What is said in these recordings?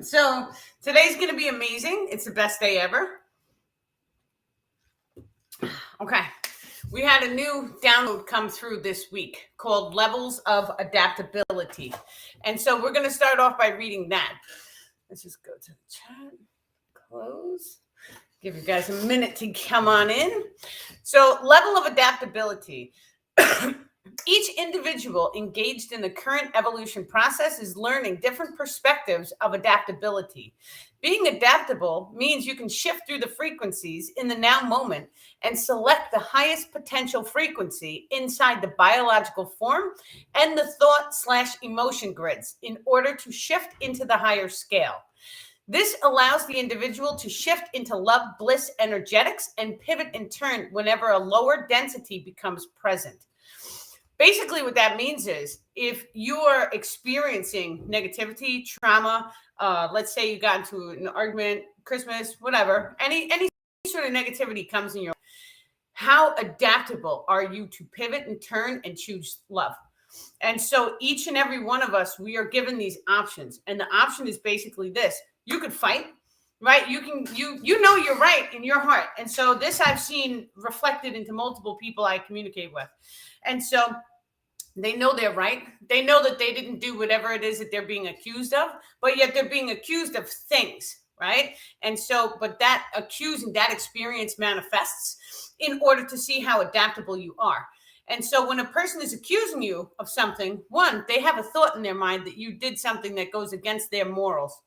So today's going to be amazing. It's the best day ever. Okay. We had a new download come through this week called Levels of Adaptability. And so we're going to start off by reading that. Let's just go to the chat, close, give you guys a minute to come on in. So, level of adaptability. Each individual engaged in the current evolution process is learning different perspectives of adaptability. Being adaptable means you can shift through the frequencies in the now moment and select the highest potential frequency inside the biological form and the thought/emotion grids in order to shift into the higher scale. This allows the individual to shift into love, bliss, energetics, and pivot in turn whenever a lower density becomes present. Basically, what that means is if you are experiencing negativity, trauma, let's say you got into an argument, Christmas, whatever, any sort of negativity comes in your life, how adaptable are you to pivot and turn and choose love? And so each and every one of us, we are given these options. And the option is basically this. You could fight, right? You know you're right in your heart. And so this I've seen reflected into multiple people I communicate with. And so they know they're right. They know that they didn't do whatever it is that they're being accused of, but yet they're being accused of things, right? And so, but that accusing, that experience manifests in order to see how adaptable you are. And so when a person is accusing you of something, one, they have a thought in their mind that you did something that goes against their morals,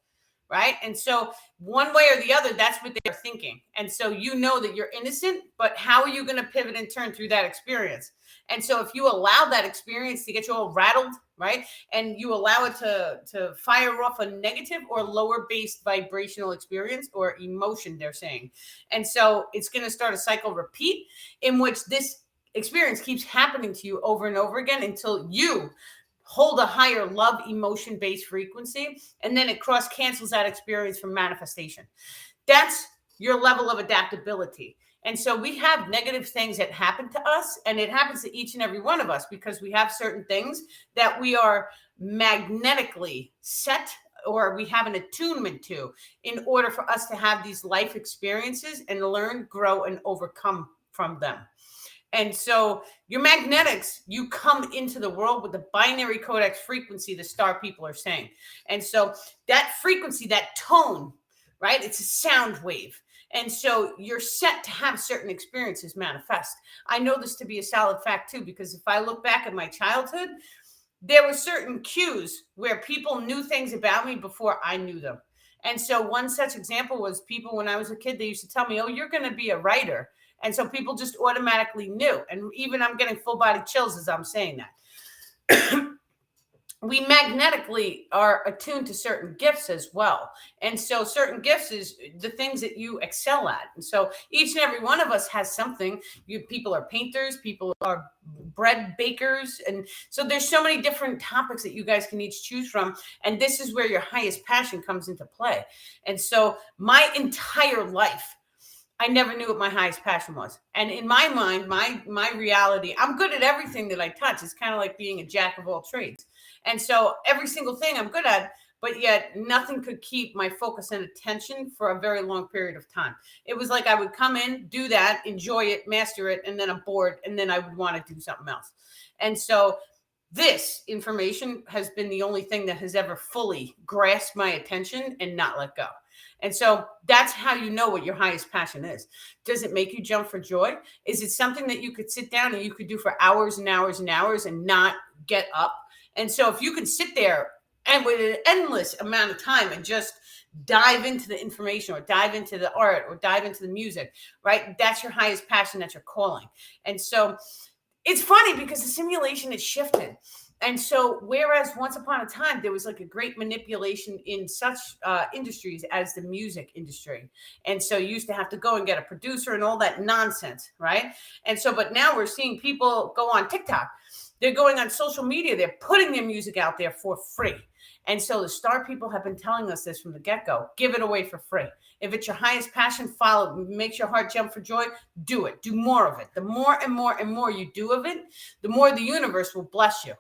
right? And so one way or the other, that's what they're thinking. And so you know that you're innocent, but how are you going to pivot and turn through that experience? And so if you allow that experience to get you all rattled, right, and you allow it to fire off a negative or lower based vibrational experience or emotion, they're saying. And so it's going to start a cycle repeat in which this experience keeps happening to you over and over again until you hold a higher love emotion based frequency, and then it cross cancels that experience from manifestation. That's your level of adaptability. And so we have negative things that happen to us, and it happens to each and every one of us because we have certain things that we are magnetically set or we have an attunement to in order for us to have these life experiences and learn, grow, and overcome from them. And so your magnetics, you come into the world with the binary codex frequency, the star people are saying. And so that frequency, that tone, right? It's a sound wave. And so you're set to have certain experiences manifest. I know this to be a solid fact too, because if I look back at my childhood, there were certain cues where people knew things about me before I knew them. And so one such example was people when I was a kid, they used to tell me, oh, you're going to be a writer. And so people just automatically knew. And even I'm getting full body chills as I'm saying that. We magnetically are attuned to certain gifts as well. And so certain gifts is the things that you excel at. And so each and every one of us has something. People are painters, people are bread bakers. And so there's so many different topics that you guys can each choose from. And this is where your highest passion comes into play. And so my entire life, I never knew what my highest passion was. And in my mind, my reality, I'm good at everything that I touch. It's kind of like being a jack of all trades. And so every single thing I'm good at, but yet nothing could keep my focus and attention for a very long period of time. It was like I would come in, do that, enjoy it, master it, and then I'm bored, and then I would want to do something else. And so this information has been the only thing that has ever fully grasped my attention and not let go. And so that's how you know what your highest passion is. Does it make you jump for joy? Is it something that you could sit down and you could do for hours and hours and hours and not get up? And so if you can sit there and with an endless amount of time and just dive into the information or dive into the art or dive into the music, right? That's your highest passion. That's your calling. And so it's funny because the simulation has shifted. And so, whereas once upon a time, there was like a great manipulation in such industries as the music industry. And so you used to have to go and get a producer and all that nonsense, right? And so, but now we're seeing people go on TikTok. They're going on social media. They're putting their music out there for free. And so the star people have been telling us this from the get-go. Give it away for free. If it's your highest passion, follow, makes your heart jump for joy, do it. Do more of it. The more and more and more you do of it, the more the universe will bless you.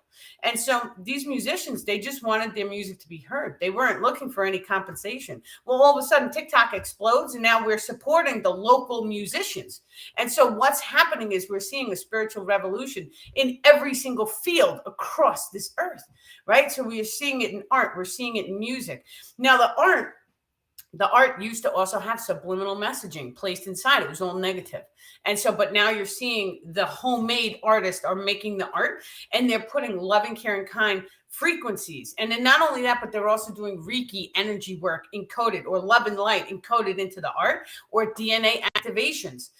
And so these musicians, they just wanted their music to be heard. They weren't looking for any compensation. Well, all of a sudden TikTok explodes and now we're supporting the local musicians. And so what's happening is we're seeing a spiritual revolution in every single field across this earth, right? So we are seeing it in art. We're seeing it in music. Now the art used to also have subliminal messaging placed inside. It was all negative. And so, but now you're seeing the homemade artists are making the art and they're putting loving, caring, kind frequencies. And then not only that, but they're also doing Reiki energy work encoded, or love and light encoded into the art, or DNA activations.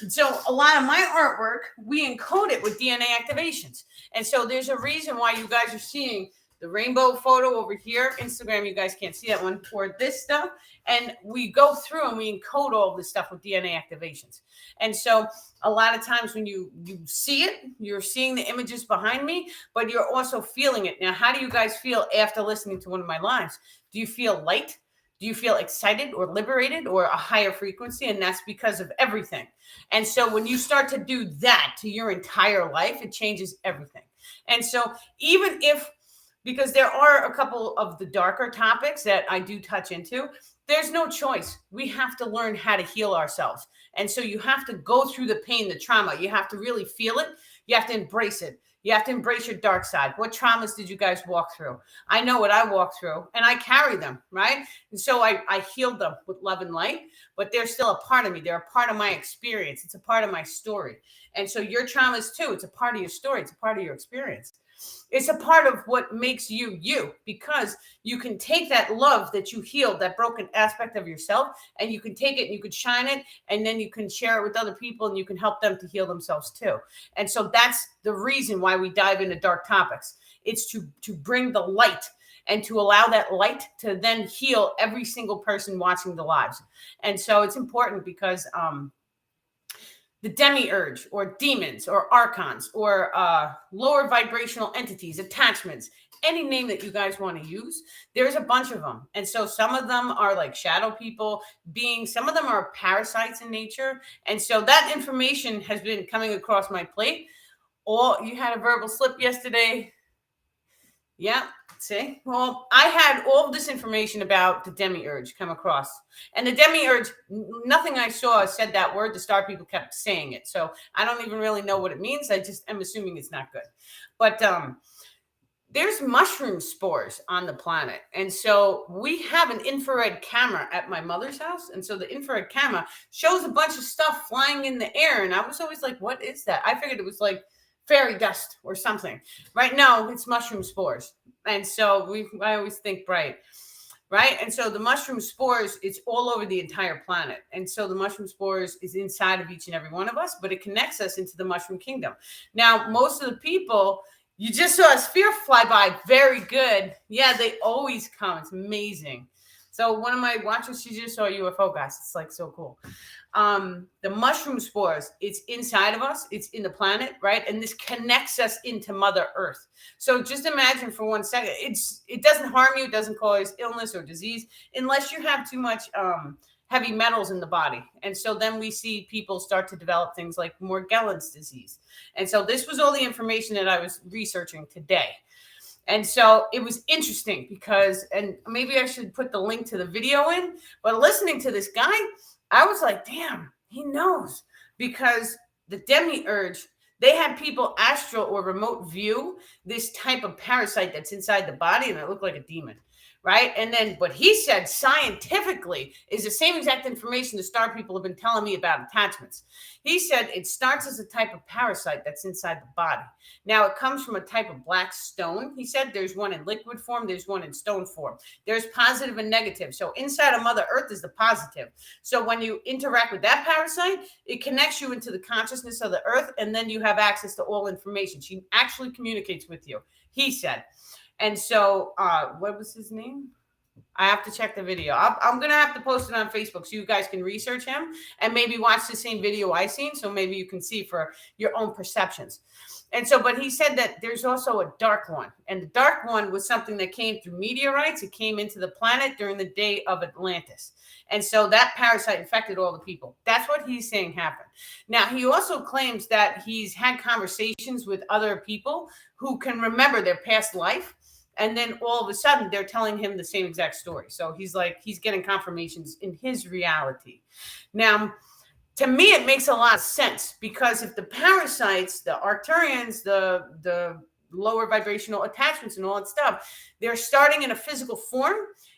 So a lot of my artwork, we encode it with DNA activations. And so there's a reason why you guys are seeing the rainbow photo over here. Instagram, you guys can't see that one, or this stuff. And we go through and we encode all this stuff with DNA activations. And so a lot of times when you see it, you're seeing the images behind me, but you're also feeling it. Now, how do you guys feel after listening to one of my lives? Do you feel light? Do you feel excited or liberated or a higher frequency? And that's because of everything. And so when you start to do that to your entire life, it changes everything. And so even if, because there are a couple of the darker topics that I do touch into, there's no choice. We have to learn how to heal ourselves. And so you have to go through the pain, the trauma. You have to really feel it. You have to embrace it. You have to embrace your dark side. What traumas did you guys walk through? I know what I walked through, and I carry them, right? And so I healed them with love and light, but they're still a part of me. They're a part of my experience. It's a part of my story. And so your traumas too, it's a part of your story. It's a part of your experience. It's a part of what makes you you, because you can take that love that you healed, that broken aspect of yourself, and you can take it and you can shine it, and then you can share it with other people and you can help them to heal themselves too. And so that's the reason why we dive into dark topics. It's to bring the light and to allow that light to then heal every single person watching the lives. And so it's important because the demiurge, or demons, or archons, or lower vibrational entities, attachments, any name that you guys want to use, there's a bunch of them. And so some of them are like shadow people, beings, some of them are parasites in nature. And so that information has been coming across my plate. You had a verbal slip yesterday. Yeah, see? Well, I had all of this information about the demiurge come across. And the demiurge, nothing I saw said that word. The star people kept saying it. So I don't even really know what it means. I just am assuming it's not good. But there's mushroom spores on the planet. And so we have an infrared camera at my mother's house. And so the infrared camera shows a bunch of stuff flying in the air. And I was always like, what is that? I figured it was like fairy dust or something. Right now, it's mushroom spores. And so I always think bright, right? And so the mushroom spores, it's all over the entire planet. And so the mushroom spores is inside of each and every one of us, but it connects us into the mushroom kingdom. Now, most of the people, you just saw a sphere fly by. Very good. Yeah, they always come. It's amazing. So one of my watchers, she just saw a UFO, guys. It's like so cool. The mushroom spores, it's inside of us, it's in the planet, right? And this connects us into Mother Earth. So just imagine for 1 second, it doesn't harm you, it doesn't cause illness or disease unless you have too much heavy metals in the body. And so then we see people start to develop things like Morgellons disease. And so this was all the information that I was researching today. And so it was interesting because, and maybe I should put the link to the video in, but listening to this guy, I was like, damn, he knows, because the demiurge, they had people astral or remote view this type of parasite that's inside the body, and it looked like a demon, right? And then what he said scientifically is the same exact information the star people have been telling me about attachments. He said it starts as a type of parasite that's inside the body. Now, it comes from a type of black stone. He said there's one in liquid form, there's one in stone form. There's positive and negative. So inside of Mother Earth is the positive. So when you interact with that parasite, it connects you into the consciousness of the earth, and then you have access to all information. She actually communicates with you, he said. And so, what was his name? I have to check the video. I'm going to have to post it on Facebook so you guys can research him and maybe watch the same video I seen. So maybe you can see for your own perceptions. And so, but he said that there's also a dark one. And the dark one was something that came through meteorites. It came into the planet during the day of Atlantis. And so that parasite infected all the people. That's what he's saying happened. Now, he also claims that he's had conversations with other people who can remember their past life. And then all of a sudden, they're telling him the same exact story. So he's getting confirmations in his reality. Now, to me, it makes a lot of sense because if the parasites, the Arcturians, the lower vibrational attachments and all that stuff, they're starting in a physical form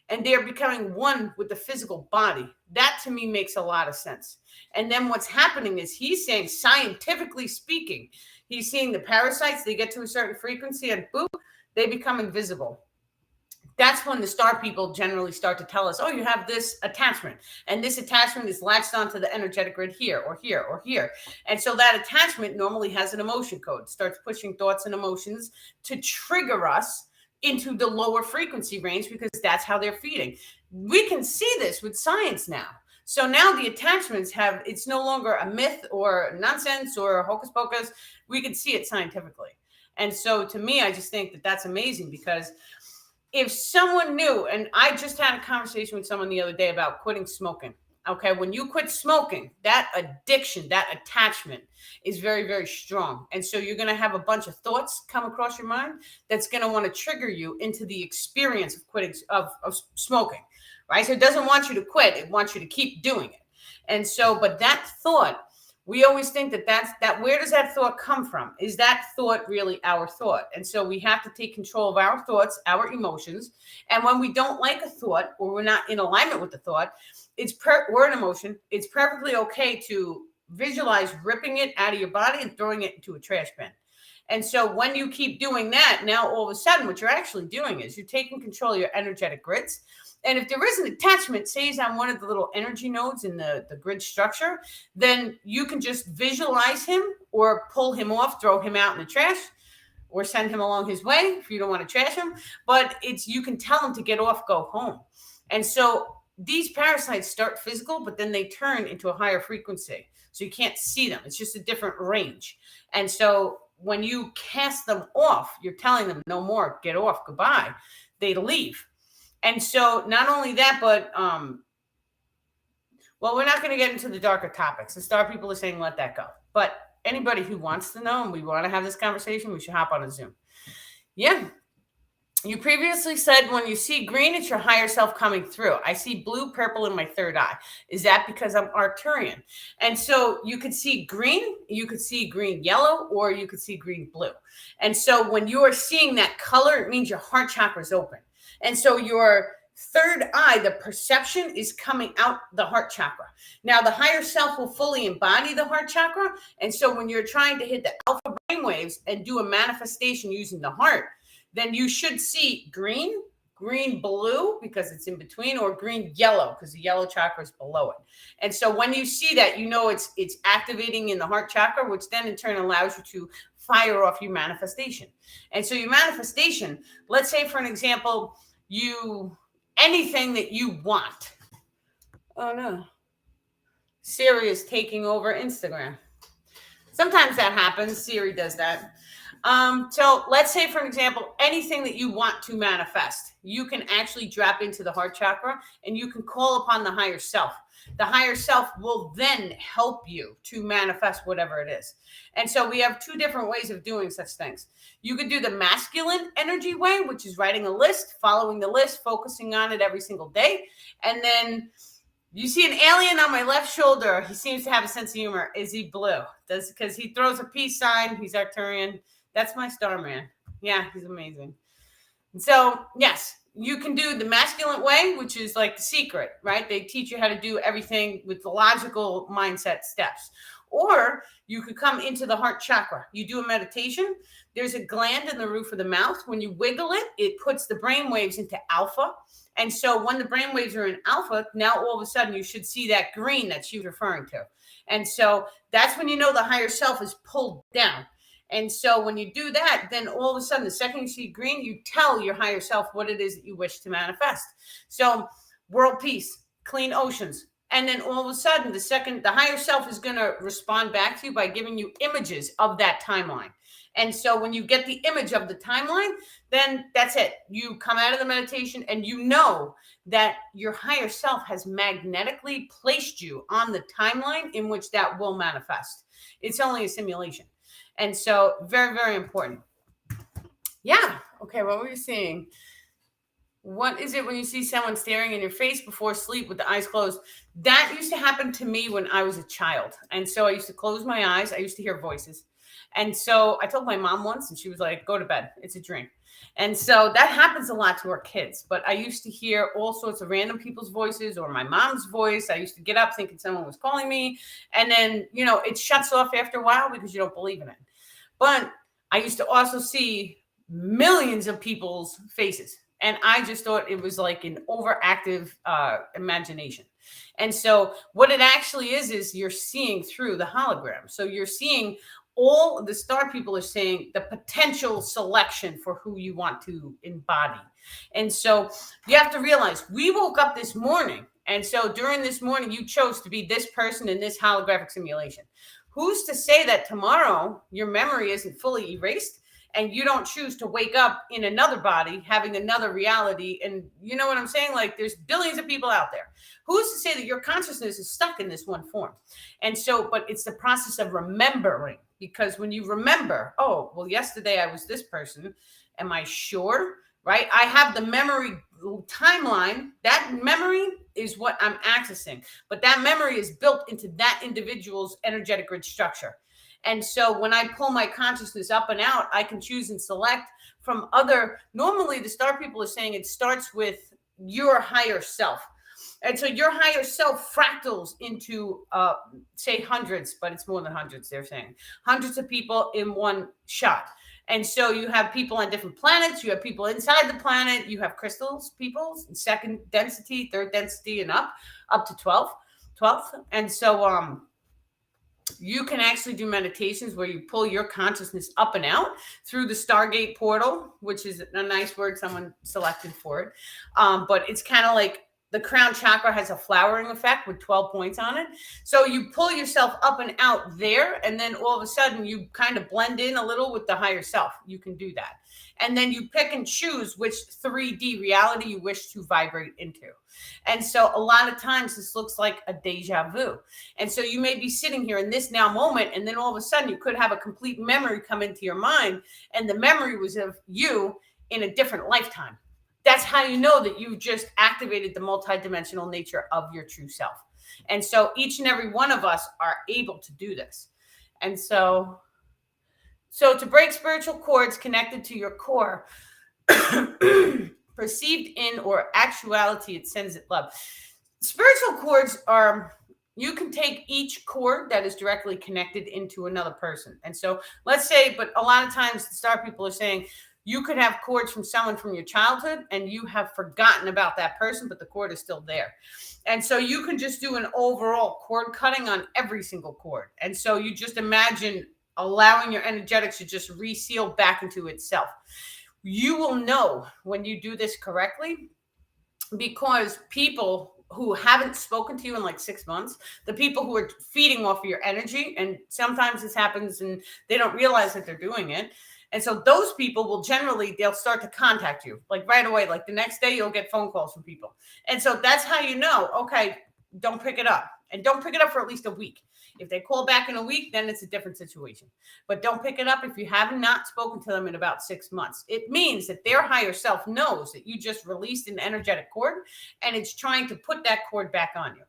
and they're becoming one with the physical body. That to me makes a lot of sense. And then what's happening is he's saying, scientifically speaking, he's seeing the parasites, they get to a certain frequency and boop, they become invisible. That's when the star people generally start to tell us, oh, you have this attachment, and this attachment is latched onto the energetic grid here or here or here. And so that attachment normally has an emotion code, starts pushing thoughts and emotions to trigger us into the lower frequency range because that's how they're feeding. We can see this with science now. So now the attachments it's no longer a myth or nonsense or hocus pocus. We can see it scientifically. And so to me, I just think that that's amazing because if someone knew, and I just had a conversation with someone the other day about quitting smoking. Okay, when you quit smoking, that addiction, that attachment is very, very strong. And so you're going to have a bunch of thoughts come across your mind that's going to want to trigger you into the experience of quitting, of smoking, right? So it doesn't want you to quit. It wants you to keep doing it. And so, but that thought, we always think that where does that thought come from? Is that thought really our thought? And so we have to take control of our thoughts, our emotions. And when we don't like a thought or we're not in alignment with the thought, we're an emotion. It's perfectly okay to visualize ripping it out of your body and throwing it into a trash bin. And so when you keep doing that, now all of a sudden what you're actually doing is you're taking control of your energetic grids. And if there is an attachment, say is on one of the little energy nodes in the grid structure, then you can just visualize him or pull him off, throw him out in the trash, or send him along his way if you don't want to trash him. But you can tell him to get off, go home. And so these parasites start physical, but then they turn into a higher frequency. So you can't see them. It's just a different range. And so when you cast them off, you're telling them no more, get off, goodbye. They leave. And so not only that, but, well, we're not going to get into the darker topics. The star people are saying, let that go. But anybody who wants to know and we want to have this conversation, we should hop on a Zoom. Yeah. You previously said when you see green, it's your higher self coming through. I see blue, purple in my third eye. Is that because I'm Arcturian? And so you could see green, yellow, or you could see green, blue. And so when you are seeing that color, it means your heart chakra is open. And so your third eye, the perception is coming out the heart chakra. Now, the higher self will fully embody the heart chakra. And so when you're trying to hit the alpha brainwaves and do a manifestation using the heart, then you should see green, blue, because it's in between, or green, yellow, because the yellow chakra is below it. And so when you see that, you know it's activating in the heart chakra, which then in turn allows you to fire off your manifestation. And so your manifestation, let's say for an example, anything that you want. Oh no. Siri is taking over Instagram. Sometimes that happens. Siri does that. So let's say, for an example, anything that you want to manifest, you can actually drop into the heart chakra and you can call upon the higher self. The higher self will then help you to manifest whatever it is. And so we have two different ways of doing such things. You could do the masculine energy way, which is writing a list, following the list, focusing on it every single day. And then you see an alien on my left shoulder. He seems to have a sense of humor. Is he blue? Because he throws a peace sign. He's Arcturian. That's my star man. Yeah, he's amazing. And so, yes, you can do the masculine way, which is like the secret, right? They teach you how to do everything with the logical mindset steps. Or you could come into the heart chakra. You do a meditation. There's a gland in the roof of the mouth. When you wiggle it, it puts the brain waves into alpha. And so when the brain waves are in alpha, now all of a sudden you should see that green that she's referring to. And so that's when you know the higher self is pulled down. And so when you do that, then all of a sudden, the second you see green, you tell your higher self what it is that you wish to manifest. So world peace, clean oceans. And then all of a sudden, the higher self is going to respond back to you by giving you images of that timeline. And so when you get the image of the timeline, then that's it. You come out of the meditation and you know that your higher self has magnetically placed you on the timeline in which that will manifest. It's only a simulation. And so very, very important. Yeah. Okay. What were you saying? What is it when you see someone staring in your face before sleep with the eyes closed? That used to happen to me when I was a child. And so I used to close my eyes. I used to hear voices. And so I told my mom once, and she was like, go to bed. It's a dream. And so that happens a lot to our kids. But I used to hear all sorts of random people's voices or my mom's voice. I used to get up thinking someone was calling me. And then, it shuts off after a while because you don't believe in it. But I used to also see millions of people's faces. And I just thought it was like an overactive imagination. And so what it actually is you're seeing through the hologram. So you're seeing all the star people are saying the potential selection for who you want to embody. And so you have to realize we woke up this morning. And so during this morning, you chose to be this person in this holographic simulation. Who's to say that tomorrow your memory isn't fully erased and you don't choose to wake up in another body, having another reality? And you know what I'm saying? Like, there's billions of people out there. Who's to say that your consciousness is stuck in this one form? And so, but it's the process of remembering, because when you remember, oh, well, yesterday I was this person. Am I sure? Right? I have the memory timeline. That memory is what I'm accessing, but that memory is built into that individual's energetic grid structure. And so when I pull my consciousness up and out, I can choose and select from other. Normally, the star people are saying it starts with your higher self. And so your higher self fractals into, say, hundreds, but it's more than hundreds, they're saying. Hundreds of people in one shot. And so you have people on different planets. You have people inside the planet. You have crystals, people, second density, third density, and up to 12th. And so you can actually do meditations where you pull your consciousness up and out through the Stargate portal, which is a nice word someone selected for it. But it's kind of like the crown chakra has a flowering effect with 12 points on it. So you pull yourself up and out there, and then all of a sudden you kind of blend in a little with the higher self. You can do that. And then you pick and choose which 3D reality you wish to vibrate into. And so a lot of times this looks like a deja vu. And so you may be sitting here in this now moment, and then all of a sudden you could have a complete memory come into your mind, and the memory was of you in a different lifetime. That's how you know that you've just activated the multidimensional nature of your true self. And so each and every one of us are able to do this. And so to break spiritual cords connected to your core, perceived in or actuality, it sends it love. Spiritual cords are, you can take each cord that is directly connected into another person. And so let's say, but a lot of times the star people are saying, you could have cords from someone from your childhood and you have forgotten about that person, but the cord is still there. And so you can just do an overall cord cutting on every single cord. And so you just imagine allowing your energetics to just reseal back into itself. You will know when you do this correctly, because people who haven't spoken to you in like 6 months, the people who are feeding off of your energy, and sometimes this happens and they don't realize that they're doing it. And so those people will generally, they'll start to contact you like right away. Like the next day you'll get phone calls from people. And so that's how you know, okay, don't pick it up, and don't pick it up for at least a week. If they call back in a week, then it's a different situation. But don't pick it up if you have not spoken to them in about 6 months. It means that their higher self knows that you just released an energetic cord, and it's trying to put that cord back on you.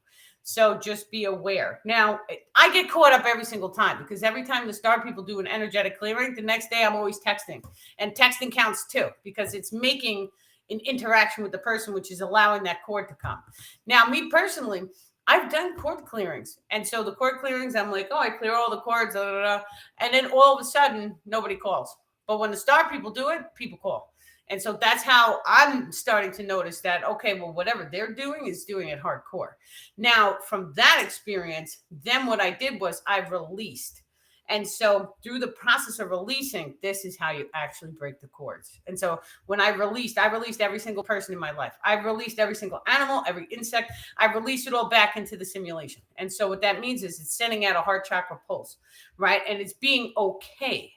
So just be aware. Now, I get caught up every single time, because every time the star people do an energetic clearing, the next day I'm always texting. And texting counts too, because it's making an interaction with the person, which is allowing that cord to come. Now, me personally, I've done cord clearings. And so the cord clearings, I'm like, oh, I clear all the cords, and then all of a sudden, nobody calls. But when the star people do it, people call. And so that's how I'm starting to notice that, okay, well, whatever they're doing is doing it hardcore. Now, from that experience, then what I did was I released. And so through the process of releasing, this is how you actually break the cords. And so when I released every single person in my life. I've released every single animal, every insect. I've released it all back into the simulation. And so what that means is it's sending out a heart chakra pulse, right? And it's being okay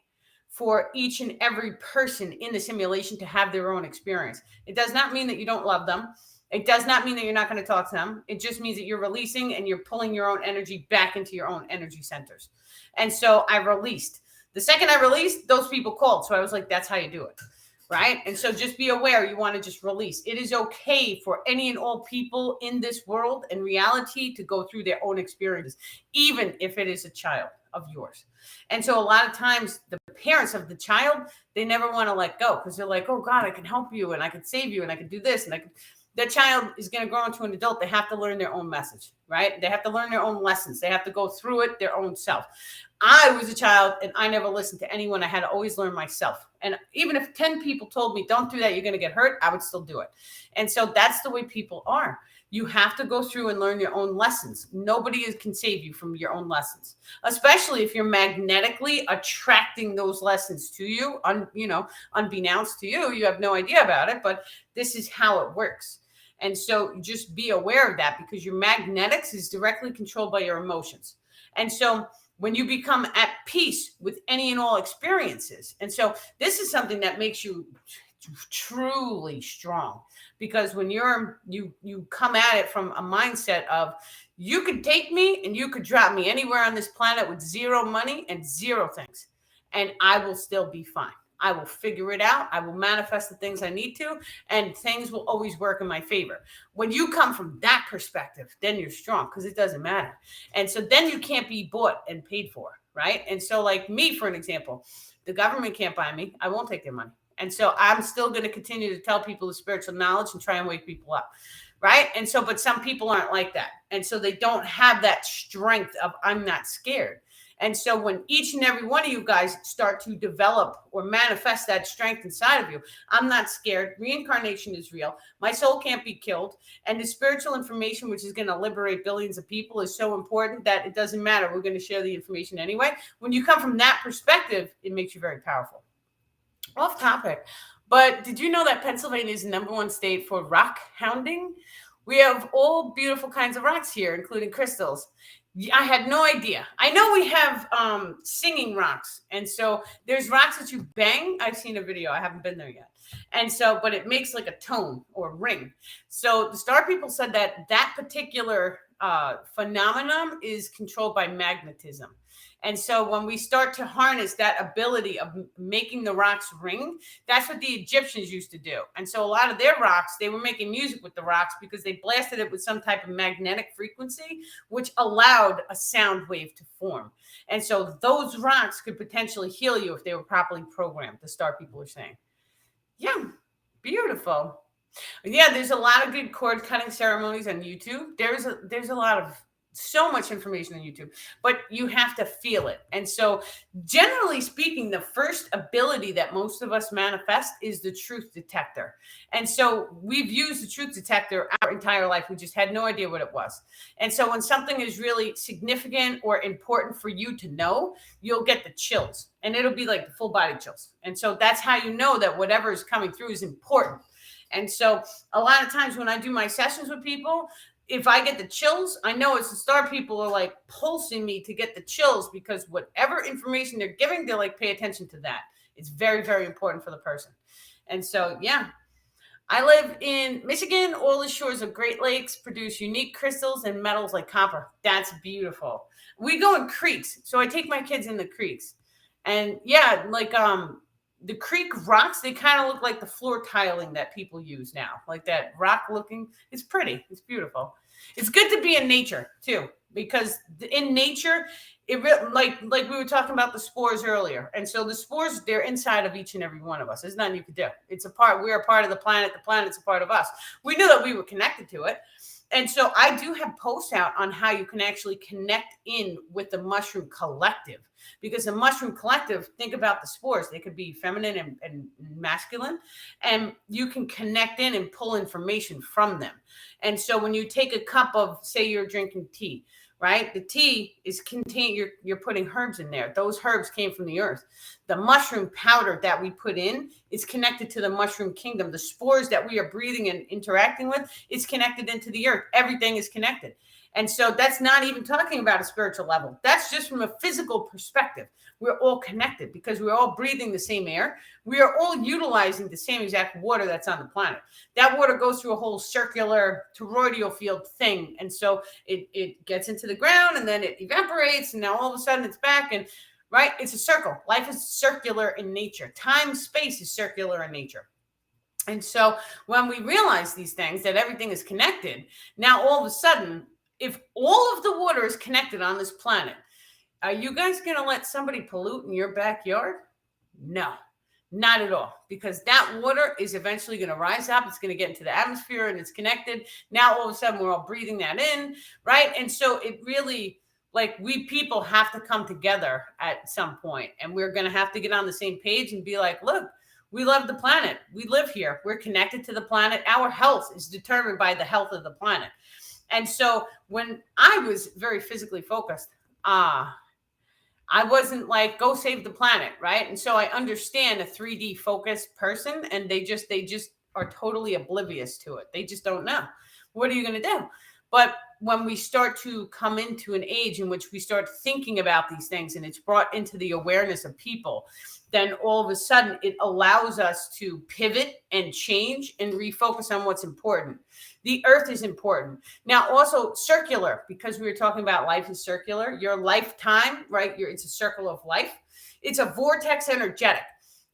for each and every person in the simulation to have their own experience. It does not mean that you don't love them. It does not mean that you're not going to talk to them. It just means that you're releasing and you're pulling your own energy back into your own energy centers. And so I released. The second I released, those people called. So I was like, that's how you do it. Right. And so just be aware, you want to just release. It is okay for any and all people in this world and reality to go through their own experiences, even if it is a child of yours. And so a lot of times the parents of the child, they never want to let go because they're like, oh God, I can help you and I can save you and I can do this and I can. That child is going to grow into an adult. They have to learn their own message, right? They have to learn their own lessons. They have to go through it their own self. I was a child and I never listened to anyone. I had to always learn myself. And even if 10 people told me, don't do that, you're going to get hurt, I would still do it. And so that's the way people are. You have to go through and learn your own lessons. Nobody can save you from your own lessons, especially if you're magnetically attracting those lessons to you, unbeknownst to you. You have no idea about it, but this is how it works. And so just be aware of that because your magnetics is directly controlled by your emotions. And so when you become at peace with any and all experiences, and so this is something that makes you truly strong, because when you come at it from a mindset of you could take me and you could drop me anywhere on this planet with zero money and zero things, and I will still be fine. I will figure it out. I will manifest the things I need to, and things will always work in my favor. When you come from that perspective, then you're strong because it doesn't matter. And so then you can't be bought and paid for, right? And so like me, for an example, the government can't buy me. I won't take their money. And so I'm still going to continue to tell people the spiritual knowledge and try and wake people up, right? And so, but some people aren't like that. And so they don't have that strength of I'm not scared. And so when each and every one of you guys start to develop or manifest that strength inside of you, I'm not scared. Reincarnation is real. My soul can't be killed. And the spiritual information, which is going to liberate billions of people, is so important that it doesn't matter. We're going to share the information anyway. When you come from that perspective, it makes you very powerful. Off topic, but did you know that Pennsylvania is the #1 state for rock hounding? We have all beautiful kinds of rocks here, including crystals. I had no idea. I know we have singing rocks. And so there's rocks that you bang. I've seen a video. I haven't been there yet. And so, but it makes like a tone or ring. So the star people said that that particular phenomenon is controlled by magnetism. And so when we start to harness that ability of making the rocks ring, that's what the Egyptians used to do. And so a lot of their rocks, they were making music with the rocks because they blasted it with some type of magnetic frequency, which allowed a sound wave to form. And so those rocks could potentially heal you if they were properly programmed, the star people are saying. Yeah, beautiful. Yeah, there's a lot of good cord cutting ceremonies on YouTube. There's a lot of so much information on YouTube, but you have to feel it. And so generally speaking, the first ability that most of us manifest is the truth detector. And so we've used the truth detector our entire life. We just had no idea what it was. And so when something is really significant or important for you to know, you'll get the chills, and it'll be like the full body chills. And so that's how you know that whatever is coming through is important. And so a lot of times when I do my sessions with people, if I get the chills, I know it's the star people are like pulsing me to get the chills, because whatever information they're giving, they're like, pay attention to that. It's very, very important for the person. And so, yeah, I live in Michigan. All the shores of Great Lakes produce unique crystals and metals like copper. That's beautiful. We go in creeks. So I take my kids in the creeks, and yeah, like, the creek rocks, they kind of look like the floor tiling that people use now, like that rock looking. It's pretty. It's beautiful. It's good to be in nature too, because in nature, like we were talking about the spores earlier. And so the spores, they're inside of each and every one of us. There's nothing you could do. It's a part. We're a part of the planet. The planet's a part of us. We knew that we were connected to it. And so I do have posts out on how you can actually connect in with the mushroom collective, because the mushroom collective, think about the spores. They could be feminine and masculine, and you can connect in and pull information from them. And so when you take a cup of, say you're drinking tea, right? The tea is contained, you're putting herbs in there. Those herbs came from the earth. The mushroom powder that we put in is connected to the mushroom kingdom. The spores that we are breathing and interacting with is connected into the earth. Everything is connected. And so that's not even talking about a spiritual level. That's just from a physical perspective. We're all connected because we're all breathing the same air. We are all utilizing the same exact water that's on the planet. That water goes through a whole circular toroidal field thing. And so it gets into the ground and then it evaporates. And now all of a sudden it's back. And right, it's a circle. Life is circular in nature. Time, space is circular in nature. And so when we realize these things, that everything is connected, now all of a sudden, if all of the water is connected on this planet, are you guys going to let somebody pollute in your backyard? No, not at all, because that water is eventually going to rise up. It's going to get into the atmosphere and it's connected. Now, all of a sudden, we're all breathing that in, right? And so it really, like, we people have to come together at some point, and we're going to have to get on the same page and be like, look, we love the planet. We live here. We're connected to the planet. Our health is determined by the health of the planet. And so when I was very physically focused, I wasn't like, go save the planet, right? And so I understand a 3D focused person, and they just are totally oblivious to it. They just don't know. What are you going to do? But when we start to come into an age in which we start thinking about these things and it's brought into the awareness of people, then all of a sudden it allows us to pivot and change and refocus on what's important. The earth is important. Now, also circular, because we were talking about life is circular. Your lifetime, right? It's a circle of life. It's a vortex energetic.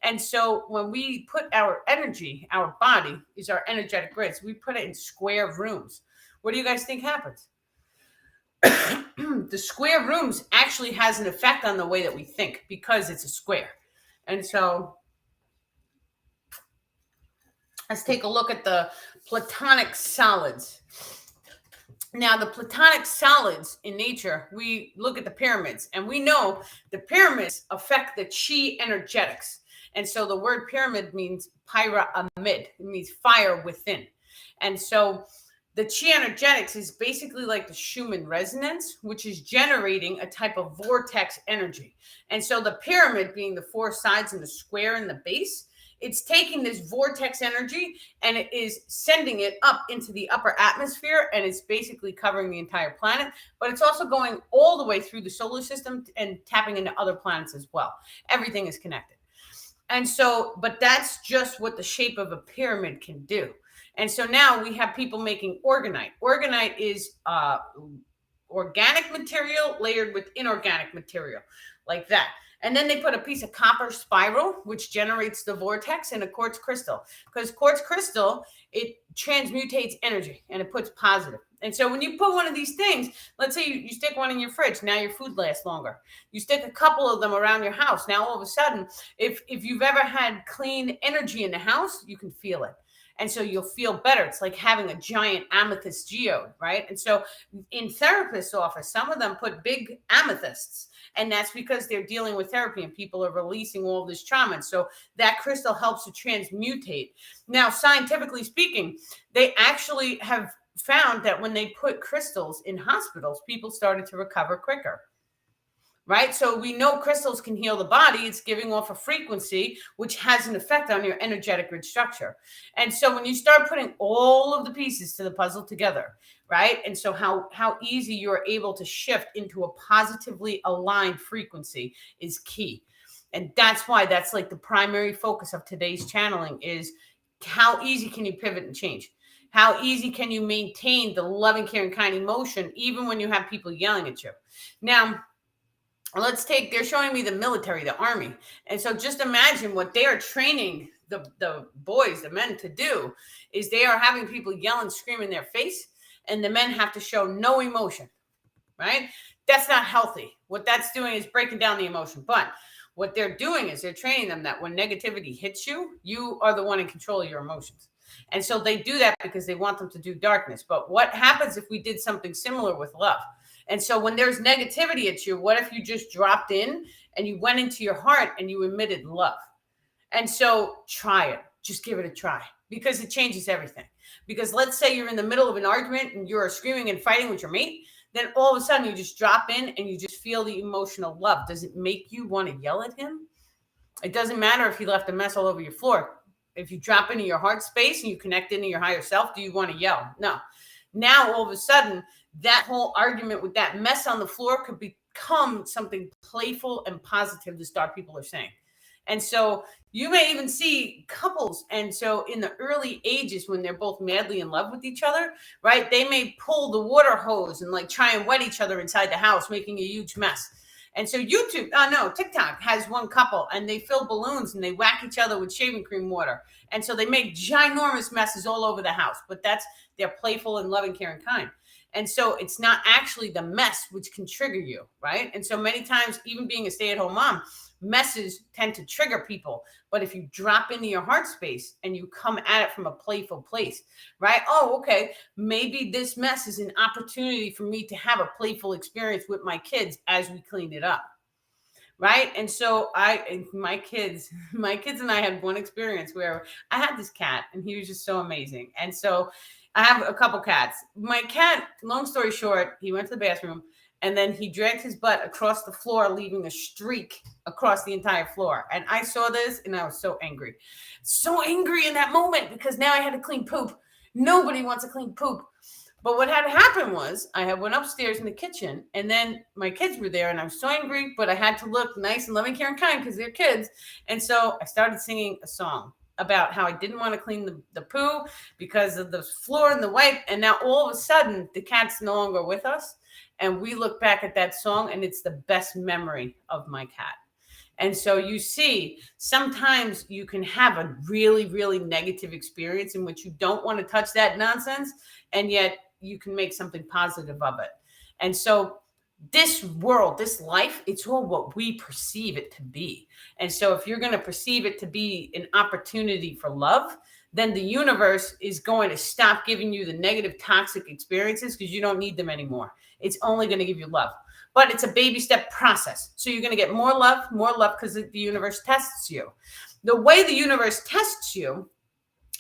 And so when we put our energy, our body is our energetic grids, we put it in square rooms. What do you guys think happens? The square rooms actually has an effect on the way that we think because it's a square. And so let's take a look at the platonic solids. Now, the platonic solids in nature, we look at the pyramids, and we know the pyramids affect the chi energetics. And so the word pyramid means pyramid. It means fire within. And so the chi energetics is basically like the Schumann resonance, which is generating a type of vortex energy. And so the pyramid being the four sides and the square in the base, it's taking this vortex energy and it is sending it up into the upper atmosphere, and it's basically covering the entire planet. But it's also going all the way through the solar system and tapping into other planets as well. Everything is connected. And so, but that's just what the shape of a pyramid can do. And so now we have people making organite. Organite is organic material layered with inorganic material, like that. And then they put a piece of copper spiral, which generates the vortex, and a quartz crystal. Because quartz crystal, it transmutates energy and it puts positive. And so when you put one of these things, let's say you stick one in your fridge, now your food lasts longer. You stick a couple of them around your house. Now all of a sudden, if you've ever had clean energy in the house, you can feel it. And so you'll feel better. It's like having a giant amethyst geode, right? And so in therapist's office, some of them put big amethysts. And that's because they're dealing with therapy and people are releasing all this trauma. And so that crystal helps to transmutate. Now, scientifically speaking, they actually have found that when they put crystals in hospitals, people started to recover quicker. Right? So we know crystals can heal the body. It's giving off a frequency, which has an effect on your energetic grid structure. And so when you start putting all of the pieces to the puzzle together, right? And so how easy you're able to shift into a positively aligned frequency is key. And that's why that's like the primary focus of today's channeling is how easy can you pivot and change? How easy can you maintain the loving, caring, kind emotion, even when you have people yelling at you? Now, they're showing me the military, the army. And so just imagine what they are training the boys, the men to do is they are having people yell and scream in their face, and the men have to show no emotion, right? That's not healthy. What that's doing is breaking down the emotion. But what they're doing is they're training them that when negativity hits you, you are the one in control of your emotions. And so they do that because they want them to do darkness. But what happens if we did something similar with love? And so when there's negativity at you, what if you just dropped in and you went into your heart and you emitted love? And so try it. Just give it a try because it changes everything. Because let's say you're in the middle of an argument and you're screaming and fighting with your mate. then all of a sudden you just drop in and you just feel the emotional love. Does it make you want to yell at him? It doesn't matter if he left a mess all over your floor. If you drop into your heart space and you connect into your higher self, do you want to yell? No. Now, all of a sudden, that whole argument with that mess on the floor could become something playful and positive to start people are saying. And so you may even see couples. And so in the early ages, when they're both madly in love with each other, right, they may pull the water hose and like try and wet each other inside the house, making a huge mess. And so TikTok has one couple and they fill balloons and they whack each other with shaving cream water. And so they make ginormous messes all over the house, but that's they're playful and loving, caring, kind. And so it's not actually the mess which can trigger you, right? And so many times, even being a stay-at-home mom, messes tend to trigger people. But if you drop into your heart space and you come at it from a playful place, right? Oh, okay, maybe this mess is an opportunity for me to have a playful experience with my kids as we clean it up. Right. And so my kids and I had one experience where I had this cat and he was just so amazing. And so I have a couple cats. My cat, long story short, he went to the bathroom and then he dragged his butt across the floor, leaving a streak across the entire floor. And I saw this and I was so angry in that moment because now I had to clean poop. Nobody wants to clean poop. But what had happened was I had went upstairs in the kitchen and then my kids were there and I was so angry, but I had to look nice and loving, caring, kind because they're kids. And so I started singing a song about how I didn't want to clean the poo because of the floor and the wipe. And now all of a sudden the cat's no longer with us. And we look back at that song and it's the best memory of my cat. And so you see, sometimes you can have a really, really negative experience in which you don't want to touch that nonsense. And yet you can make something positive of it. And so this world, this life, it's all what we perceive it to be. And so if you're going to perceive it to be an opportunity for love, then the universe is going to stop giving you the negative, toxic experiences because you don't need them anymore. It's only going to give you love. But it's a baby step process. So you're going to get more love because the universe tests you. The way the universe tests you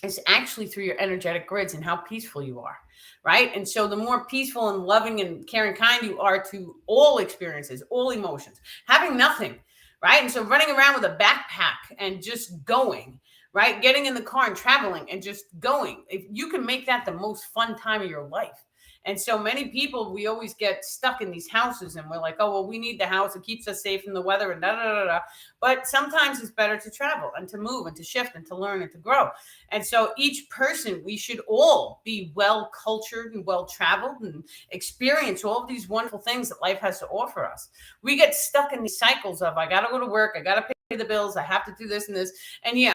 is actually through your energetic grids and how peaceful you are, right? And so the more peaceful and loving and caring, kind you are to all experiences, all emotions, having nothing, right? And so running around with a backpack and just going, right? Getting in the car and traveling and just going. If you can make that the most fun time of your life. And so many people, we always get stuck in these houses and we're like, oh, well, we need the house. It keeps us safe from the weather and da. But sometimes it's better to travel and to move and to shift and to learn and to grow. And so each person, we should all be well cultured and well traveled and experience all of these wonderful things that life has to offer us. We get stuck in these cycles of, I got to go to work. I got to pay the bills. I have to do this and this. And yeah,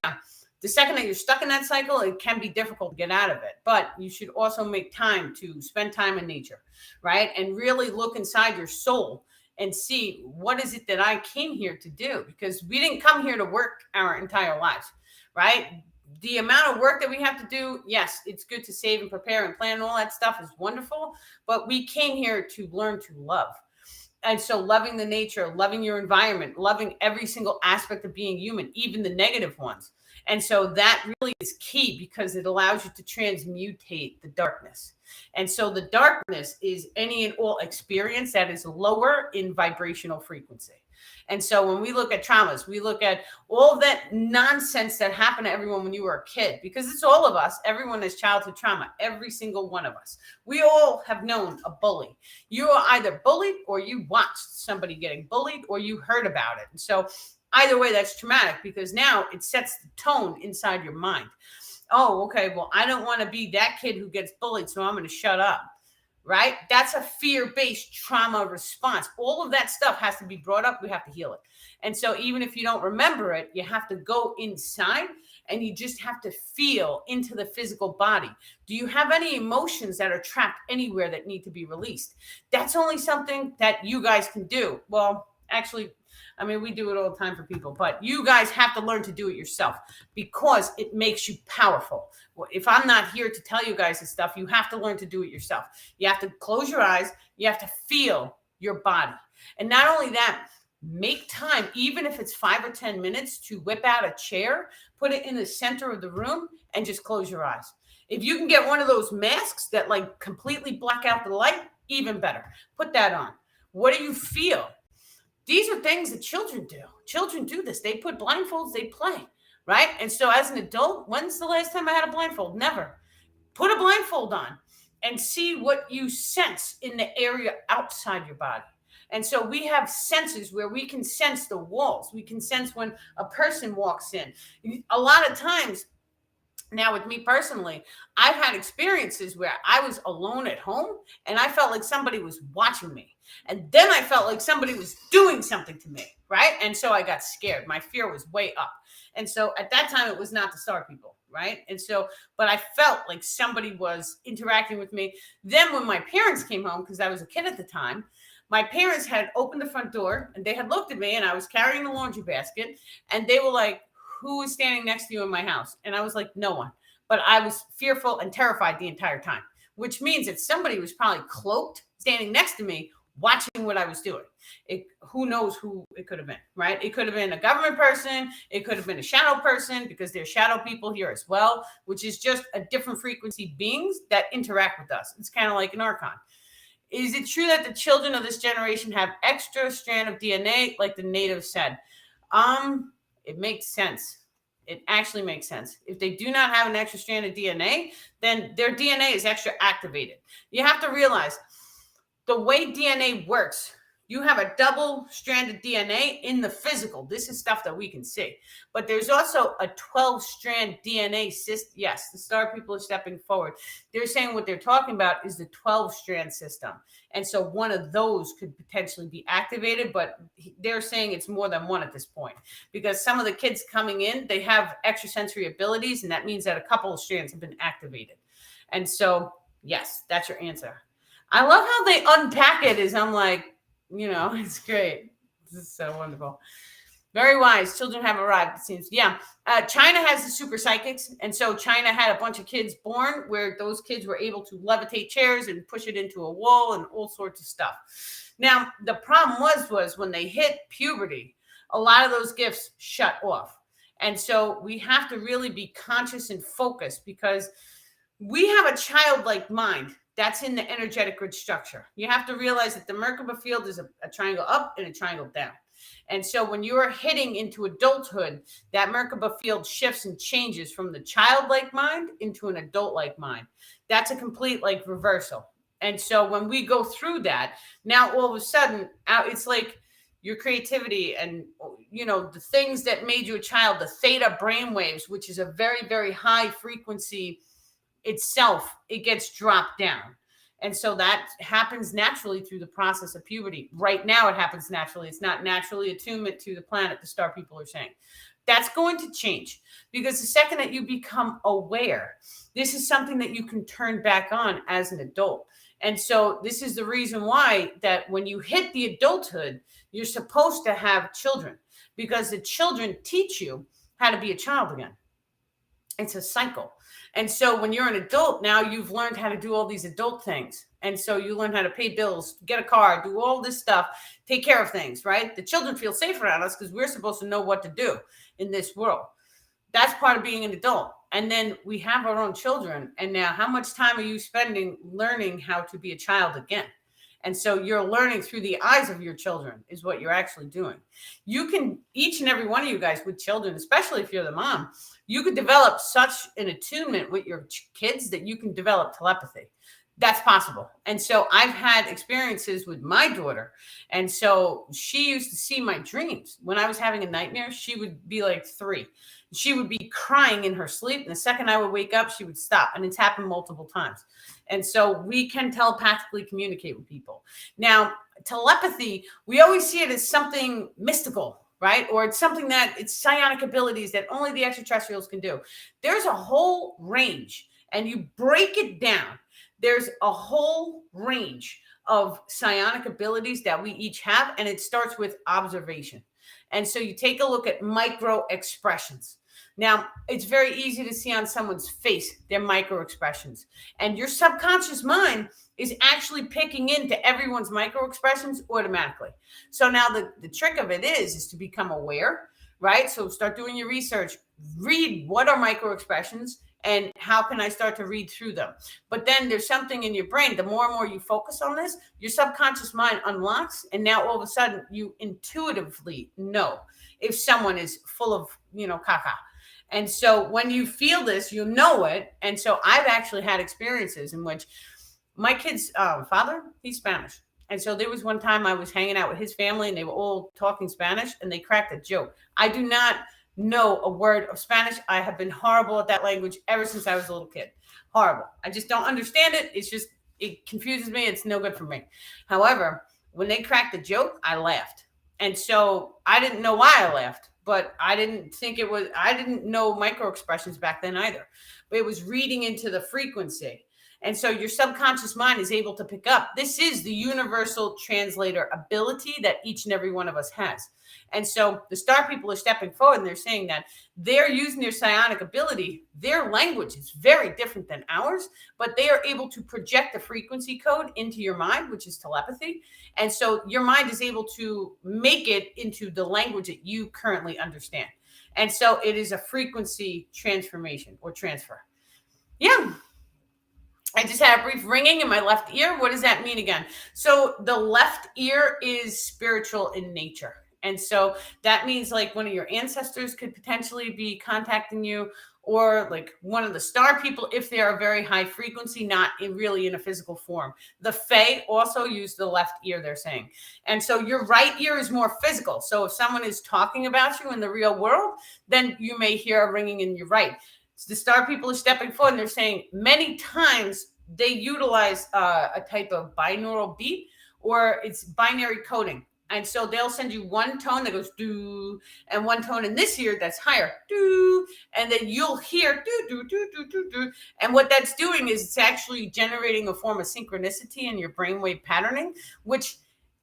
the second that you're stuck in that cycle, it can be difficult to get out of it. But you should also make time to spend time in nature, right? And really look inside your soul and see, what is it that I came here to do? Because we didn't come here to work our entire lives, right? The amount of work that we have to do, yes, it's good to save and prepare and plan and all that stuff is wonderful. But we came here to learn to love. And so loving the nature, loving your environment, loving every single aspect of being human, even the negative ones. And so that really is key because it allows you to transmutate the darkness. And so the darkness is any and all experience that is lower in vibrational frequency. And so when we look at traumas, we look at all of that nonsense that happened to everyone when you were a kid, because it's all of us. Everyone has childhood trauma, every single one of us. We all have known a bully. You are either bullied or you watched somebody getting bullied or you heard about it. And so either way, that's traumatic because now it sets the tone inside your mind. Oh, okay, well, I don't want to be that kid who gets bullied, so I'm going to shut up. Right? That's a fear-based trauma response. All of that stuff has to be brought up. We have to heal it. And so even if you don't remember it, you have to go inside and you just have to feel into the physical body. Do you have any emotions that are trapped anywhere that need to be released? That's only something that you guys can do. Well, actually, I mean, we do it all the time for people, but you guys have to learn to do it yourself because it makes you powerful. If I'm not here to tell you guys this stuff, you have to learn to do it yourself. You have to close your eyes. You have to feel your body. And not only that, make time, even if it's 5 or 10 minutes, to whip out a chair, put it in the center of the room and just close your eyes. If you can get one of those masks that like completely block out the light, Even better. Put that on. What do you feel? These are things that children do. Children do this. They put blindfolds, they play, right? And so as an adult, when's the last time I had a blindfold? Never. Put a blindfold on and see what you sense in the area outside your body. And so we have senses where we can sense the walls. We can sense when a person walks in. A lot of times, now with me personally, I've had experiences where I was alone at home and I felt like somebody was watching me. And then I felt like somebody was doing something to me, right? And so I got scared. My fear was way up. And so at that time, it was not the star people, right? And so, but I felt like somebody was interacting with me. Then when my parents came home, because I was a kid at the time, my parents had opened the front door and they had looked at me and I was carrying the laundry basket and they were like, who is standing next to you in my house? And I was like, no one. But I was fearful and terrified the entire time, which means that somebody was probably cloaked standing next to me watching what I was doing. Who knows who it could have been, right? It could have been a government person. It could have been a shadow person, because there's shadow people here as well, which is just a different frequency beings that interact with us. It's kind of like an archon. Is it true that the children of this generation have extra strand of DNA, like the natives said? It makes sense. It actually makes sense. If they do not have an extra strand of DNA, then their DNA is extra activated. You have to realize the way DNA works. You have a double strand of DNA in the physical. This is stuff that we can see. But there's also a 12-strand DNA system. Yes, the star people are stepping forward. They're saying what they're talking about is the 12-strand system. And so one of those could potentially be activated, but they're saying it's more than one at this point, because some of the kids coming in, they have extrasensory abilities, and that means that a couple of strands have been activated. And so, yes, that's your answer. I love how they unpack it. I'm like, it's great. This is so wonderful. Very wise. Children have arrived, it seems. Yeah. China has the super psychics. And so China had a bunch of kids born where those kids were able to levitate chairs and push it into a wall and all sorts of stuff. Now, the problem was when they hit puberty, a lot of those gifts shut off. And so we have to really be conscious and focused, because we have a childlike mind. That's in the energetic grid structure. You have to realize that the Merkaba field is a triangle up and a triangle down. And so when you're hitting into adulthood, that Merkaba field shifts and changes from the childlike mind into an adult-like mind. That's a complete reversal. And so when we go through that, now all of a sudden, it's like your creativity and, the things that made you a child, the theta brainwaves, which is a very, very high frequency itself, it gets dropped down. And so that happens naturally through the process of puberty. Right now, it happens naturally. It's not naturally attunement to the planet, the star people are saying. That's going to change, because the second that you become aware, this is something that you can turn back on as an adult. And so this is the reason why that when you hit the adulthood, you're supposed to have children, because the children teach you how to be a child again. It's a cycle. And so when you're an adult, now you've learned how to do all these adult things. And so you learn how to pay bills, get a car, do all this stuff, take care of things, right? The children feel safe around us because we're supposed to know what to do in this world. That's part of being an adult. And then we have our own children. And now how much time are you spending learning how to be a child again? And so you're learning through the eyes of your children is what you're actually doing. You can, each and every one of you guys with children, especially if you're the mom, you could develop such an attunement with your kids that you can develop telepathy. That's possible. And so I've had experiences with my daughter. And so she used to see my dreams. When I was having a nightmare, she would be like 3. She would be crying in her sleep. And the second I would wake up, she would stop. And it's happened multiple times. And so we can telepathically communicate with people. Now, telepathy, we always see it as something mystical, right? Or it's something that it's psionic abilities that only the extraterrestrials can do. There's a whole range, and you break it down. There's a whole range of psionic abilities that we each have, and it starts with observation. And so you take a look at micro expressions. Now, it's very easy to see on someone's face their micro expressions, and your subconscious mind is actually picking into everyone's micro expressions automatically. So now the trick of it is to become aware, right? So start doing your research, read what are micro expressions, And how can I start to read through them? But then there's something in your brain. The more and more you focus on this, your subconscious mind unlocks. And now all of a sudden you intuitively know if someone is full of, caca. And so when you feel this, you know it. And so I've actually had experiences in which my kid's father, he's Spanish. And so there was one time I was hanging out with his family and they were all talking Spanish and they cracked a joke. I do not know a word of Spanish. I have been horrible at that language ever since I was a little kid. Horrible. I just don't understand it. It confuses me. It's no good for me. However, when they cracked the joke, I laughed. And so I didn't know why I laughed, but I didn't know micro expressions back then either. But it was reading into the frequency. And so your subconscious mind is able to pick up. This is the universal translator ability that each and every one of us has. And so the star people are stepping forward and they're saying that they're using their psionic ability. Their language is very different than ours, but they are able to project the frequency code into your mind, which is telepathy. And so your mind is able to make it into the language that you currently understand. And so it is a frequency transformation or transfer. Yeah. I just had a brief ringing in my left ear. What does that mean again? So the left ear is spiritual in nature. And so that means like one of your ancestors could potentially be contacting you, or like one of the star people, if they are very high frequency, not really in a physical form. The Fae also use the left ear, they're saying. And so your right ear is more physical. So if someone is talking about you in the real world, then you may hear a ringing in your right. The star people are stepping forward and they're saying many times they utilize a type of binaural beat, or it's binary coding. And so they'll send you one tone that goes do, and one tone in this ear that's higher, do, and then you'll hear do, do, do, do, do, do. And what that's doing is it's actually generating a form of synchronicity in your brainwave patterning, which,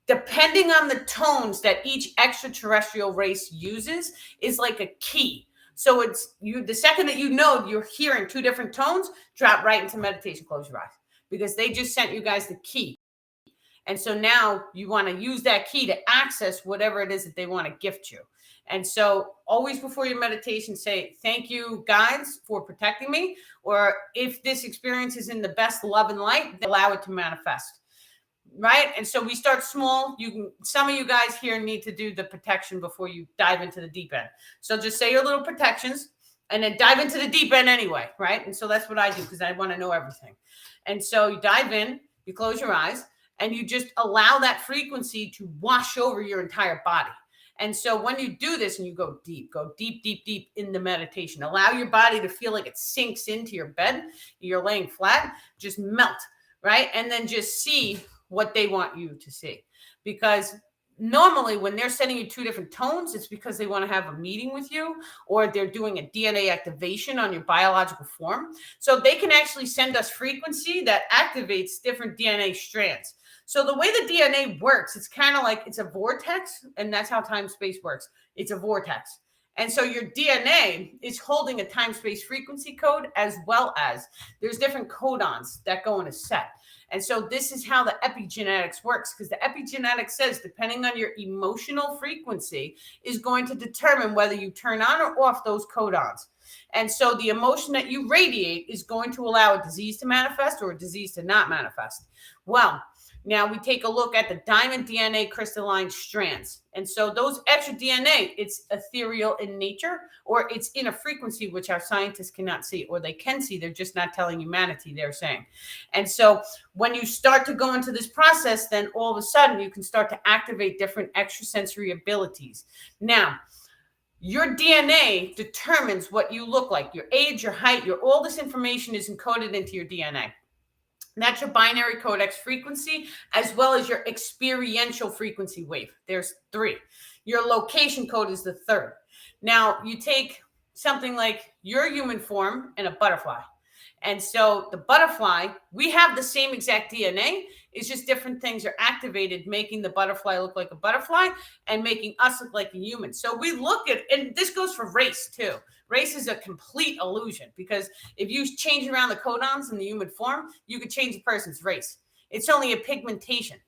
depending on the tones that each extraterrestrial race uses, is like a key. So it's you, the second that you know you're hearing two different tones, drop right into meditation, close your eyes, because they just sent you guys the key. And so now you want to use that key to access whatever it is that they want to gift you. And so always before your meditation, say, thank you, guides, for protecting me. Or if this experience is in the best love and light, allow it to manifest. Right. And so we start small. Some of you guys here need to do the protection before you dive into the deep end. So just say your little protections and then dive into the deep end anyway. Right. And so that's what I do, because I want to know everything. And so you dive in, you close your eyes, and you just allow that frequency to wash over your entire body. And so when you do this and you go deep, deep, deep in the meditation, allow your body to feel like it sinks into your bed. You're laying flat, just melt, right? And then just see what they want you to see. Because normally when they're sending you two different tones, it's because they want to have a meeting with you, or they're doing a DNA activation on your biological form. So they can actually send us frequency that activates different DNA strands. So the way the DNA works, it's kind of like it's a vortex, and that's how time-space works. It's a vortex. And so your DNA is holding a time-space frequency code, as well as there's different codons that go in a set. And so this is how the epigenetics works, because the epigenetics says, depending on your emotional frequency, is going to determine whether you turn on or off those codons. And so the emotion that you radiate is going to allow a disease to manifest or a disease to not manifest. Well, now we take a look at the diamond DNA crystalline strands. And so those extra DNA, it's ethereal in nature, or it's in a frequency which our scientists cannot see, or they can see, they're just not telling humanity, they're saying. And so when you start to go into this process, then all of a sudden you can start to activate different extrasensory abilities. Now, your DNA determines what you look like, your age, your height, all this information is encoded into your DNA. That's your binary codex frequency, as well as your experiential frequency wave. There's 3. Your location code is the 3rd. Now, you take something like your human form and a butterfly. And so the butterfly, we have the same exact DNA. It's just different things are activated, making the butterfly look like a butterfly and making us look like a human. So we look at, and this goes for race too. Race is a complete illusion, because if you change around the codons in the human form, you could change a person's race. It's only a pigmentation.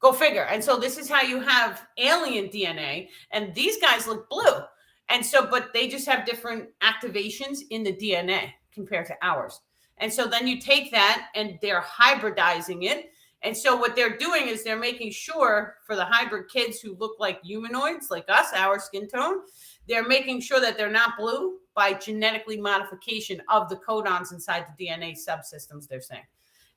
Go figure. And so this is how you have alien DNA, and these guys look blue. And so, but they just have different activations in the DNA compared to ours. And so then you take that and they're hybridizing it. And so what they're doing is they're making sure for the hybrid kids who look like humanoids, like us, our skin tone, they're making sure that they're not blue by genetically modification of the codons inside the DNA subsystems, they're saying.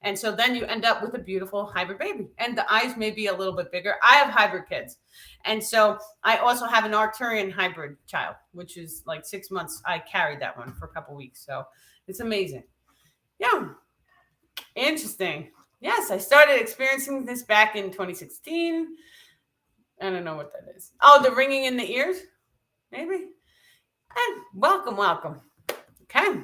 And so then you end up with a beautiful hybrid baby. And the eyes may be a little bit bigger. I have hybrid kids. And so I also have an Arcturian hybrid child, which is like 6 months. I carried that one for a couple of weeks. So it's amazing. Yeah. Interesting. Yes, I started experiencing this back in 2016. I don't know what that is. Oh, the ringing in the ears? Maybe. And welcome. Okay.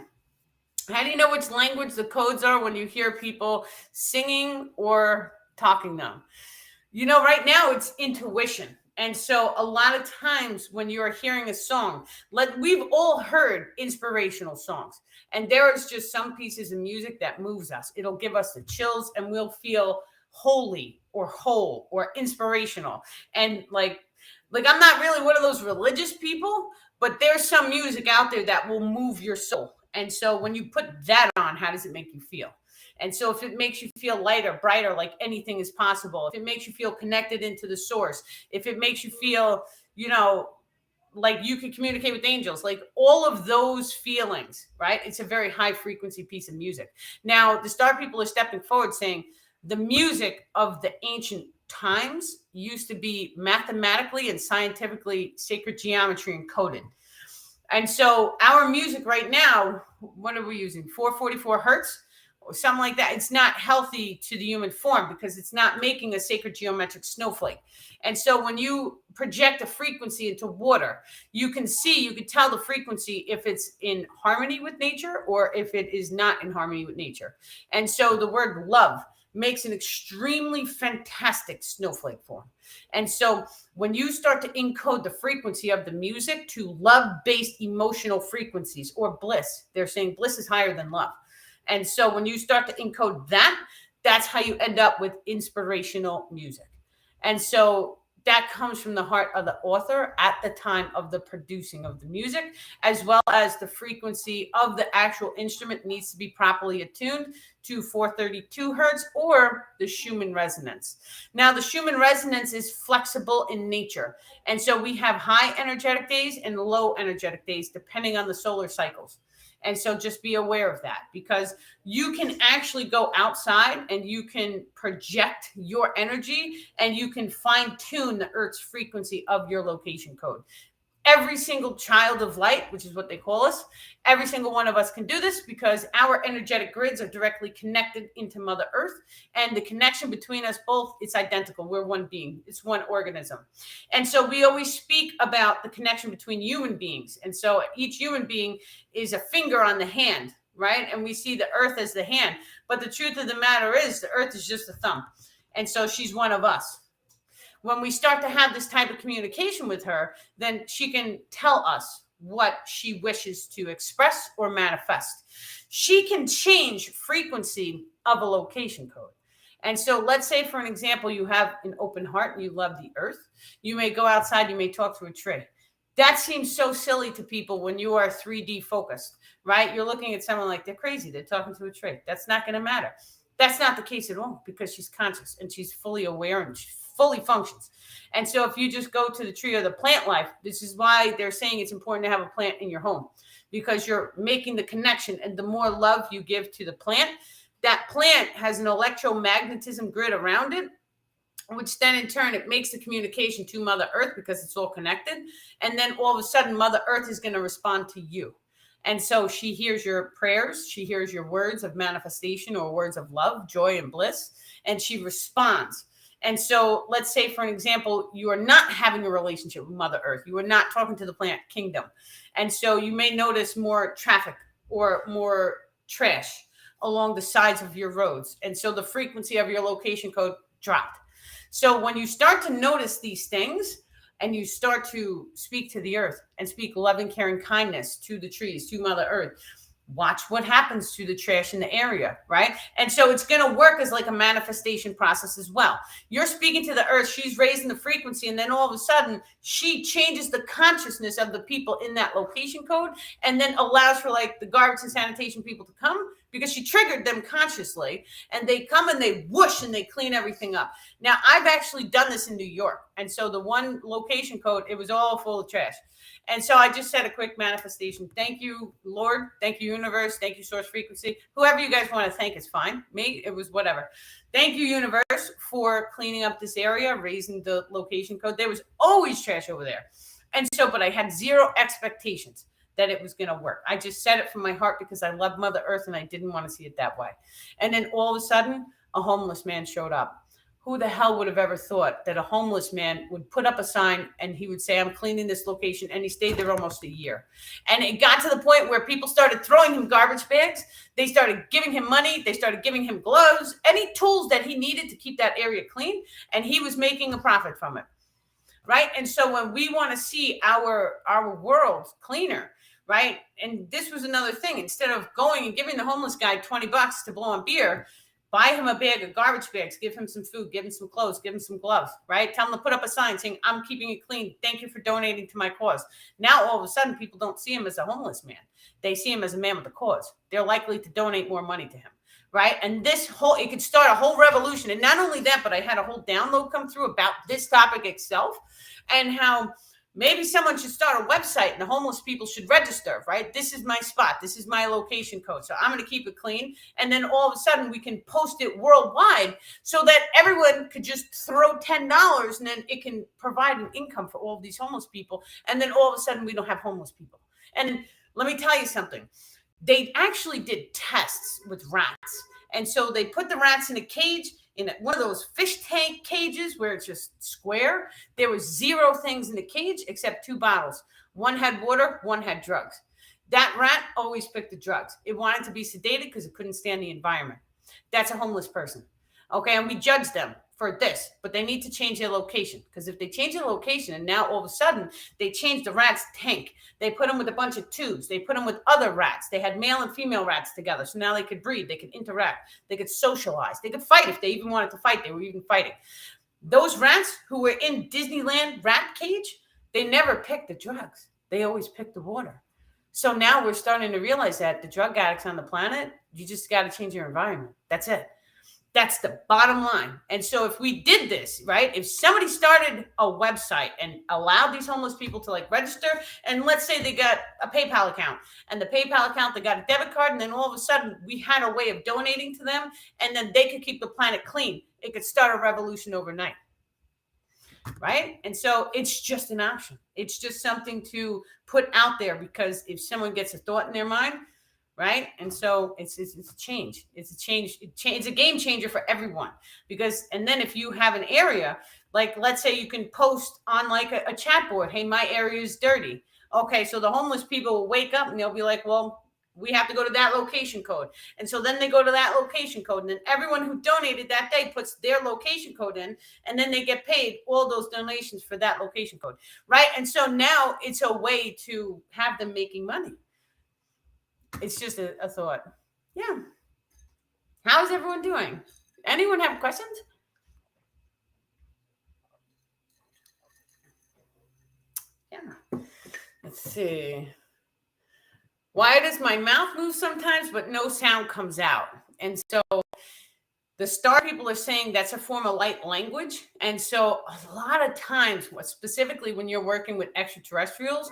How do you know which language the codes are when you hear people singing or talking them? You know, right now it's intuition. And so a lot of times when you're hearing a song, we've all heard inspirational songs. And there is just some pieces of music that moves us. It'll give us the chills and we'll feel holy or whole or inspirational. And like I'm not really one of those religious people, but there's some music out there that will move your soul. And so when you put that on, how does it make you feel? And so if it makes you feel lighter, brighter, like anything is possible, if it makes you feel connected into the source, if it makes you feel, you know, like you can communicate with angels, like all of those feelings, right? It's a very high frequency piece of music. Now, the star people are stepping forward saying the music of the ancient times used to be mathematically and scientifically sacred geometry encoded. And so our music right now, what are we using? 444 hertz or something like that. It's not healthy to the human form because it's not making a sacred geometric snowflake. And so when you project a frequency into water, you can tell the frequency if it's in harmony with nature or if it is not in harmony with nature. And so the word love makes an extremely fantastic snowflake form. And so when you start to encode the frequency of the music to love-based emotional frequencies or bliss, they're saying bliss is higher than love. And so when you start to encode that, that's how you end up with inspirational music. And so that comes from the heart of the author at the time of the producing of the music, as well as the frequency of the actual instrument needs to be properly attuned to 432 hertz or the Schumann resonance. Now, the Schumann resonance is flexible in nature. And so we have high energetic days and low energetic days, depending on the solar cycles. And so just be aware of that, because you can actually go outside and you can project your energy and you can fine tune the Earth's frequency of your location code. Every single child of light, which is what they call us, every single one of us can do this because our energetic grids are directly connected into Mother Earth. And the connection between us both, it's identical. We're one being. It's one organism. And so we always speak about the connection between human beings. And so each human being is a finger on the hand, right? And we see the Earth as the hand. But the truth of the matter is the Earth is just a thumb. And so she's one of us. When we start to have this type of communication with her, then she can tell us what she wishes to express or manifest. She can change frequency of a location code. And so let's say, for an example, you have an open heart and you love the earth. You may go outside, you may talk to a tree. That seems so silly to people when you are 3D focused, right? You're looking at someone like they're crazy. They're talking to a tree. That's not going to matter. That's not the case at all because she's conscious and she's fully aware and she fully functions. And so if you just go to the tree or the plant life, this is why they're saying it's important to have a plant in your home, because you're making the connection. And the more love you give to the plant, that plant has an electromagnetism grid around it, which then in turn, it makes the communication to Mother Earth because it's all connected. And then all of a sudden, Mother Earth is going to respond to you. And so she hears your prayers, she hears your words of manifestation or words of love, joy, and bliss, and she responds. And so let's say, for an example, you are not having a relationship with Mother Earth. You are not talking to the plant kingdom. And so you may notice more traffic or more trash along the sides of your roads. And so the frequency of your location code dropped. So when you start to notice these things, and you start to speak to the earth and speak loving, caring kindness to the trees, to Mother Earth, watch what happens to the trash in the area, right? And so it's going to work as like a manifestation process as well. You're speaking to the earth, she's raising the frequency, and then all of a sudden she changes the consciousness of the people in that location code, and then allows for like the garbage and sanitation people to come because she triggered them consciously, and they come and they whoosh and they clean everything up. Now, I've actually done this in New York, and so the one location code, it was all full of trash. And so I just said a quick manifestation. Thank you, Lord. Thank you, universe. Thank you, source frequency. Whoever you guys want to thank is fine. Me, it was whatever. Thank you, universe, for cleaning up this area, raising the location code. There was always trash over there. And so, but I had zero expectations that it was going to work. I just said it from my heart because I love Mother Earth and I didn't want to see it that way. And then all of a sudden, a homeless man showed up. Who the hell would have ever thought that a homeless man would put up a sign and he would say, I'm cleaning this location, and he stayed there almost a year. And it got to the point where people started throwing him garbage bags. They started giving him money. They started giving him gloves, any tools that he needed to keep that area clean. And he was making a profit from it, right? And so when we want to see our world cleaner, right? And this was another thing. Instead of going and giving the homeless guy $20 to blow on beer, buy him a bag of garbage bags, give him some food, give him some clothes, give him some gloves, right? Tell him to put up a sign saying, I'm keeping it clean. Thank you for donating to my cause. Now, all of a sudden, people don't see him as a homeless man. They see him as a man with a cause. They're likely to donate more money to him, right? And it could start a whole revolution. And not only that, but I had a whole download come through about this topic itself and how maybe someone should start a website and the homeless people should register, right? This is my spot. This is my location code. So I'm going to keep it clean. And then all of a sudden we can post it worldwide so that everyone could just throw $10 and then it can provide an income for all of these homeless people. And then all of a sudden we don't have homeless people. And let me tell you something. They actually did tests with rats. And so they put the rats in a cage, in one of those fish tank cages where it's just square. There was 0 things in the cage except 2 bottles. One had water, one had drugs. That rat always picked the drugs. It wanted to be sedated because it couldn't stand the environment. That's a homeless person. Okay, and we judge them for this, but they need to change their location, because if they change their location and now all of a sudden they change the rat's tank, they put them with a bunch of tubes, they put them with other rats, they had male and female rats together, so now they could breed, they could interact, they could socialize, they could fight. If they even wanted to fight, they were even fighting. Those rats who were in Disneyland rat cage, they never picked the drugs, they always picked the water. So now we're starting to realize that the drug addicts on the planet, you just got to change your environment. That's it. That's the bottom line. And so if we did this, right, if somebody started a website and allowed these homeless people to like register, and let's say they got a PayPal account, and the PayPal account, they got a debit card, and then all of a sudden we had a way of donating to them, and then they could keep the planet clean. It could start a revolution overnight. Right? And so it's just an option. It's just something to put out there, because if someone gets a thought in their mind, right? And so it's a change. It's a change. It's a game changer for everyone, because, and then if you have an area, like let's say you can post on like a chat board, hey, my area is dirty. Okay, so the homeless people will wake up and they'll be like, well, we have to go to that location code. And so then they go to that location code, and then everyone who donated that day puts their location code in, and then they get paid all those donations for that location code, right? And so now it's a way to have them making money. It's just a thought. Yeah. How's everyone doing? Anyone have questions? Yeah. Let's see. Why does my mouth move sometimes, but no sound comes out? And so the star people are saying that's a form of light language. And so a lot of times, specifically when you're working with extraterrestrials,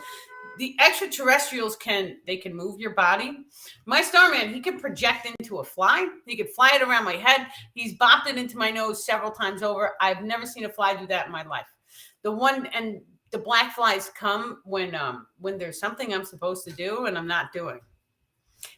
the extraterrestrials can move your body. My starman, he can project into a fly. He could fly it around my head. He's bopped it into my nose several times over. I've never seen a fly do that in my life. The black flies come when there's something I'm supposed to do and I'm not doing.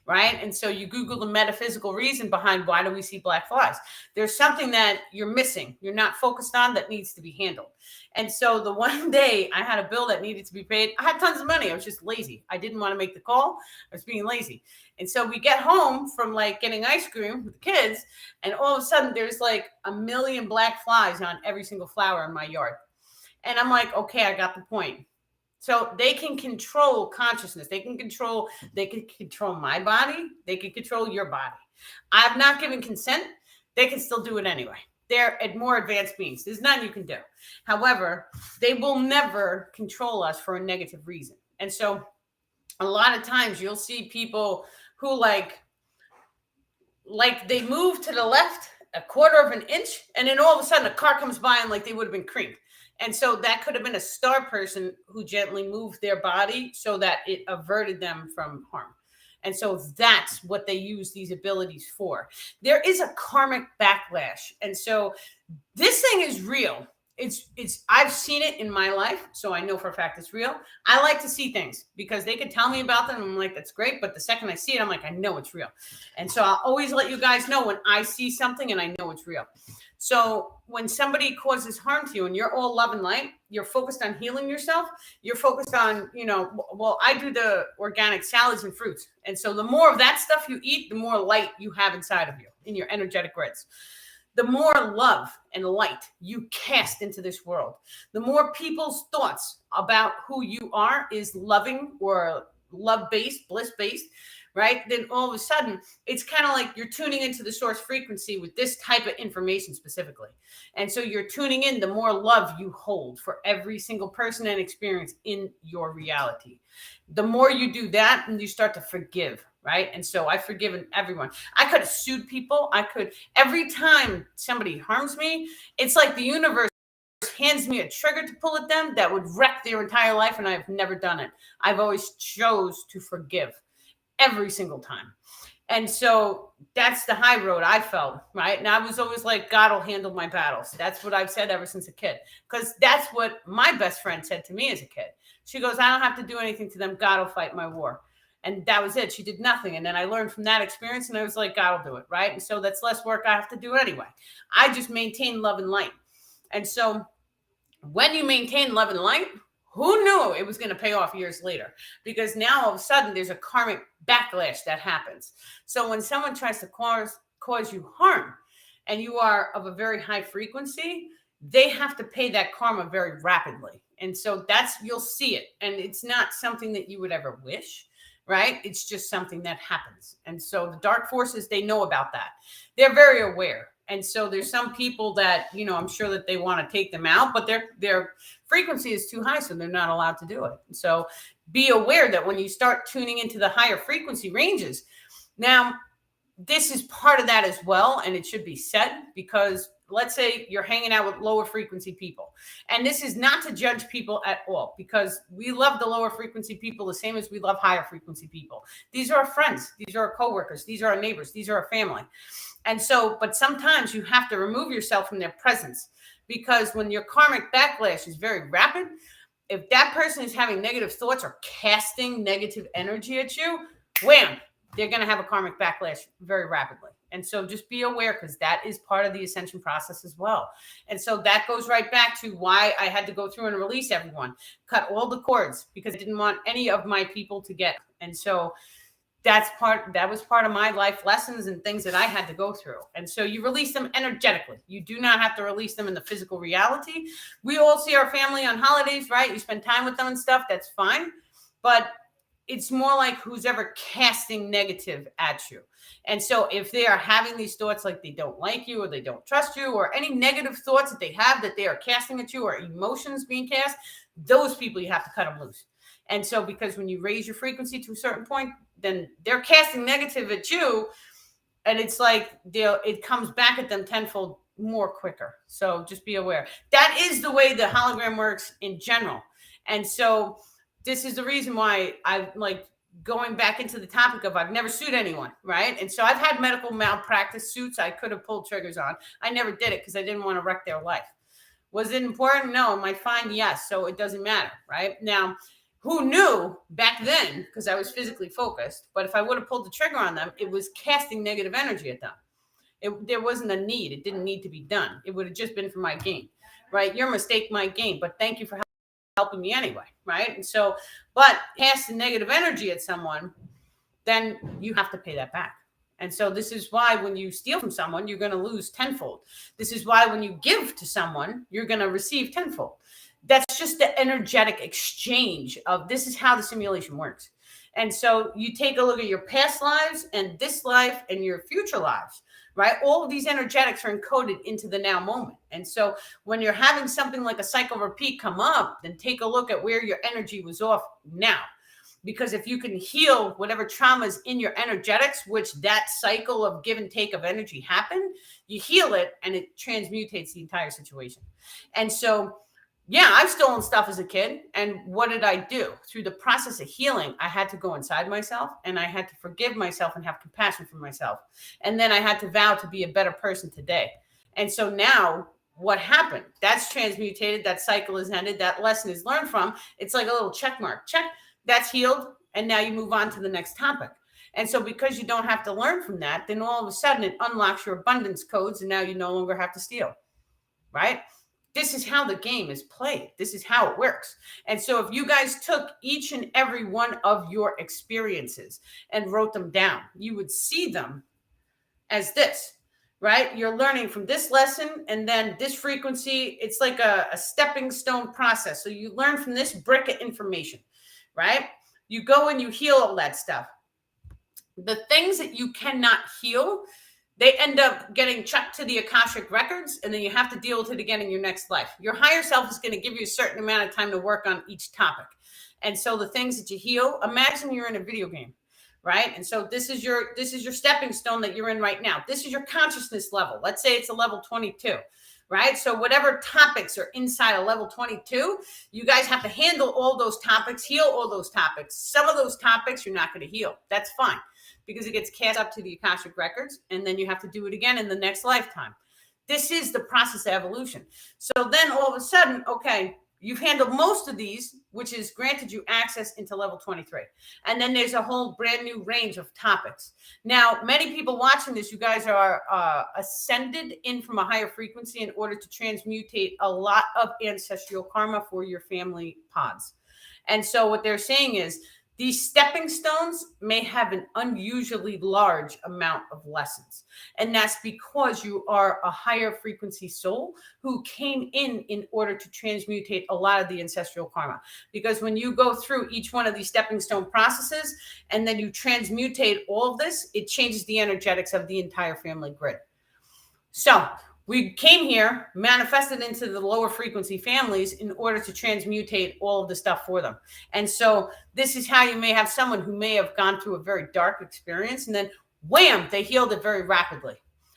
Right? And so you Google the metaphysical reason behind why do we see black flies. There's something that you're missing, you're not focused on, that needs to be handled. And so the one day I had a bill that needed to be paid. I had tons of money. I was just lazy. I didn't want to make the call. I was being lazy. And so we get home from like getting ice cream with the kids, and all of a sudden there's like 1 million black flies on every single flower in my yard. And I'm like, okay, I got the point. So they can control consciousness. They can control my body. They can control your body. I've not given consent. They can still do it anyway. They're at more advanced beings. There's nothing you can do. However, they will never control us for a negative reason. And so a lot of times you'll see people who like they move to the left a quarter of an inch, and then all of a sudden a car comes by and like they would have been creamed. And so that could have been a star person who gently moved their body so that it averted them from harm. And so that's what they use these abilities for. There is a karmic backlash. And so this thing is real. I've seen it in my life, so I know for a fact it's real. I like to see things because they can tell me about them and I'm like, that's great. But the second I see it, I'm like, I know it's real. And so I'll always let you guys know when I see something and I know it's real. So when somebody causes harm to you and you're all love and light, you're focused on healing yourself. You're focused on, well, I do the organic salads and fruits. And so the more of that stuff you eat, the more light you have inside of you in your energetic grids. The more love and light you cast into this world, the more people's thoughts about who you are is loving or love-based, bliss-based, right? Then all of a sudden, it's kind of like you're tuning into the source frequency with this type of information specifically. And so you're tuning in, the more love you hold for every single person and experience in your reality. The more you do that, and you start to forgive, right? And so I've forgiven everyone. I could have sued people. Every time somebody harms me, it's like the universe hands me a trigger to pull at them that would wreck their entire life. And I've never done it. I've always chose to forgive every single time. And so that's the high road I felt, right? And I was always like, God will handle my battles. That's what I've said ever since a kid, because that's what my best friend said to me as a kid. She goes, I don't have to do anything to them. God will fight my war. And that was it. She did nothing. And then I learned from that experience and I was like, God will do it, right? And so that's less work I have to do anyway. I just maintain love and light. And so when you maintain love and light, who knew it was going to pay off years later? Because now all of a sudden there's a karmic backlash that happens. So when someone tries to cause you harm and you are of a very high frequency, they have to pay that karma very rapidly. And so you'll see it. And it's not something that you would ever wish, right? It's just something that happens. And so the dark forces, they know about that. They're very aware. And so there's some people that, I'm sure that they want to take them out, but their frequency is too high, so they're not allowed to do it. So be aware that when you start tuning into the higher frequency ranges, now this is part of that as well. And it should be said, because let's say you're hanging out with lower frequency people. And this is not to judge people at all, because we love the lower frequency people the same as we love higher frequency people. These are our friends. These are our coworkers. These are our neighbors. These are our family. And so, but sometimes you have to remove yourself from their presence, because when your karmic backlash is very rapid, if that person is having negative thoughts or casting negative energy at you, wham, they're going to have a karmic backlash very rapidly. And so just be aware, because that is part of the ascension process as well. And so that goes right back to why I had to go through and release everyone, cut all the cords, because I didn't want any of my people to get. And so that was part of my life lessons and things that I had to go through. And so you release them energetically. You do not have to release them in the physical reality. We all see our family on holidays, right? You spend time with them and stuff. That's fine. But it's more like who's ever casting negative at you. And so if they are having these thoughts like they don't like you or they don't trust you, or any negative thoughts that they have that they are casting at you, or emotions being cast, those people, you have to cut them loose. And so because when you raise your frequency to a certain point, then they're casting negative at you. And it's like it comes back at them tenfold more quicker. So just be aware. That is the way the hologram works in general. And so this is the reason why I like going back into the topic of I've never sued anyone, right? And so I've had medical malpractice suits I could have pulled triggers on. I never did it because I didn't want to wreck their life. Was it important? No. Am I fine? Yes. So it doesn't matter, right? Now, who knew back then, because I was physically focused, but if I would have pulled the trigger on them, it was casting negative energy at them. There wasn't a need. It didn't need to be done. It would have just been for my gain, right? Your mistake, my gain, but thank you for helping me anyway, right? And so, but casting negative energy at someone, then you have to pay that back. And so this is why when you steal from someone, you're going to lose tenfold. This is why when you give to someone, you're going to receive tenfold. That's just the energetic exchange of this is how the simulation works. And so you take a look at your past lives and this life and your future lives, right? All of these energetics are encoded into the now moment. And so when you're having something like a cycle repeat come up, then take a look at where your energy was off now. Because if you can heal whatever trauma is in your energetics, which that cycle of give and take of energy happened, you heal it and it transmutates the entire situation. And so, yeah, I've stolen stuff as a kid. And what did I do? Through the process of healing, I had to go inside myself and I had to forgive myself and have compassion for myself. And then I had to vow to be a better person today. And so now what happened? That's transmutated. That cycle is ended. That lesson is learned from. It's like a little check mark. Check. That's healed. And now you move on to the next topic. And so because you don't have to learn from that, then all of a sudden it unlocks your abundance codes and now you no longer have to steal, right? This is how the game is played. This is how it works. And so if you guys took each and every one of your experiences and wrote them down, you would see them as this, right? You're learning from this lesson and then this frequency. It's like a stepping stone process. So you learn from this brick of information, right? You go and you heal all that stuff. The things that you cannot heal, they end up getting chucked to the Akashic records, and then you have to deal with it again in your next life. Your higher self is going to give you a certain amount of time to work on each topic. And so the things that you heal, imagine you're in a video game, right? And so this is your stepping stone that you're in right now. This is your consciousness level. Let's say it's a level 22. Right? So whatever topics are inside a level 22, you guys have to handle all those topics, heal all those topics. Some of those topics you're not going to heal. That's fine because it gets cast up to the Akashic records and then you have to do it again in the next lifetime. This is the process of evolution. So then all of a sudden, okay, you've handled most of these, which is granted you access into level 23. And then there's a whole brand new range of topics. Now, many people watching this, you guys are ascended in from a higher frequency in order to transmutate a lot of ancestral karma for your family pods. And so what they're saying is these stepping stones may have an unusually large amount of lessons. And that's because you are a higher frequency soul who came in order to transmutate a lot of the ancestral karma. Because when you go through each one of these stepping stone processes and then you transmutate all of this, it changes the energetics of the entire family grid. So we came here, manifested into the lower frequency families in order to transmutate all of the stuff for them. And so this is how you may have someone who may have gone through a very dark experience and then wham, they healed it very rapidly.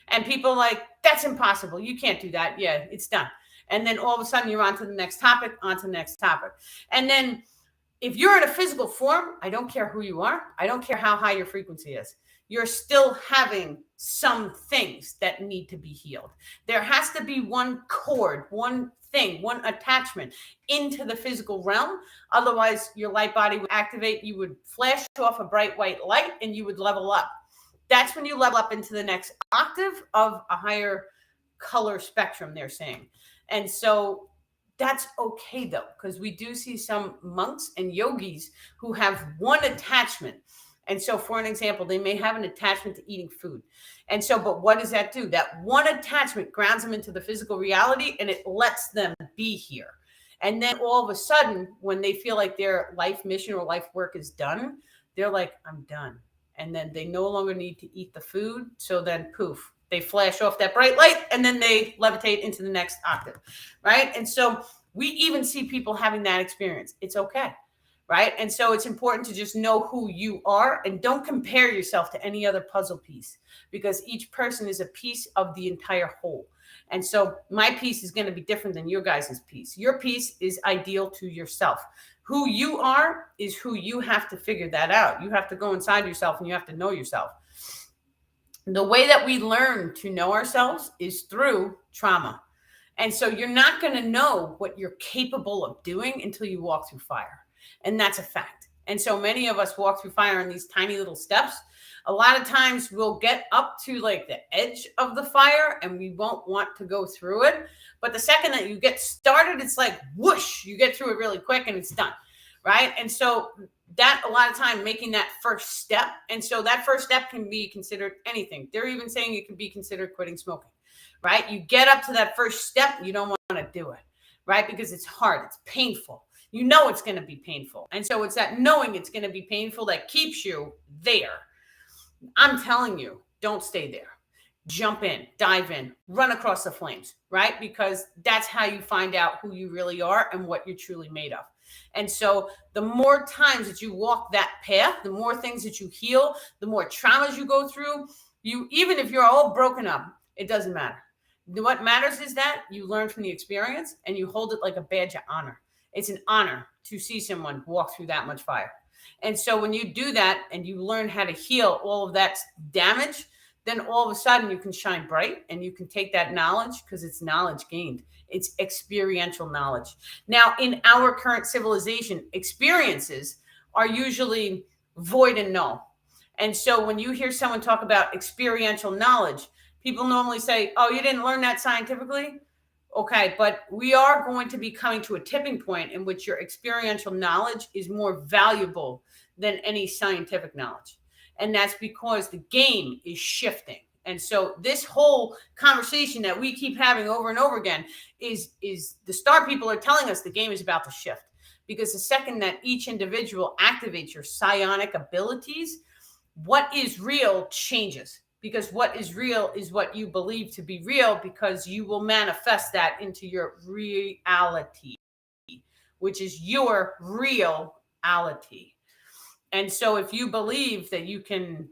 And people are like, that's impossible. You can't do that. Yeah, it's done. And then all of a sudden you're on to the next topic, on to the next topic. And then if you're in a physical form, I don't care who you are. I don't care how high your frequency is. You're still having some things that need to be healed. There has to be one cord, one thing, one attachment into the physical realm. Otherwise, your light body would activate. You would flash off a bright white light and you would level up. That's when you level up into the next octave of a higher color spectrum, they're saying. And so that's okay, though, because we do see some monks and yogis who have one attachment. And so, for an example, they may have an attachment to eating food. And so, but what does that do? That one attachment grounds them into the physical reality and it lets them be here. And then all of a sudden, when they feel like their life mission or life work is done, they're like, I'm done. And then they no longer need to eat the food. So then poof, they flash off that bright light and then they levitate into the next octave, right? And so we even see people having that experience. It's okay. Right. And so it's important to just know who you are and don't compare yourself to any other puzzle piece because each person is a piece of the entire whole. And so my piece is going to be different than your guys' piece. Your piece is ideal to yourself. Who you are is who you have to figure that out. You have to go inside yourself and you have to know yourself. The way that we learn to know ourselves is through trauma. And so you're not going to know what you're capable of doing until you walk through fire. And that's a fact. And so many of us walk through fire in these tiny little steps. A lot of times we'll get up to like the edge of the fire and we won't want to go through it. But the second that you get started, it's like whoosh, you get through it really quick and it's done. Right. And so that a lot of time making that first step. And so that first step can be considered anything. They're even saying it can be considered quitting smoking. Right. You get up to that first step. You don't want to do it. right? Because it's hard, it's painful. You know it's going to be painful. And so it's that knowing it's going to be painful that keeps you there. I'm telling you, don't stay there. Jump in, dive in, run across the flames, right? Because that's how you find out who you really are and what you're truly made of. And so the more times that you walk that path, the more things that you heal, the more traumas you go through, even if you're all broken up, it doesn't matter. What matters is that you learn from the experience and you hold it like a badge of honor. It's an honor to see someone walk through that much fire. And so when you do that and you learn how to heal all of that damage, then all of a sudden you can shine bright and you can take that knowledge, because it's knowledge gained. It's experiential knowledge. Now, in our current civilization, experiences are usually void and null. And so when you hear someone talk about experiential knowledge, people normally say, oh, you didn't learn that scientifically? Okay, but we are going to be coming to a tipping point in which your experiential knowledge is more valuable than any scientific knowledge. And that's because the game is shifting. And so this whole conversation that we keep having over and over again is the star people are telling us the game is about to shift. Because the second that each individual activates your psionic abilities, what is real changes. Because what is real is what you believe to be real, because you will manifest that into your reality, which is your reality. And so if you believe that you can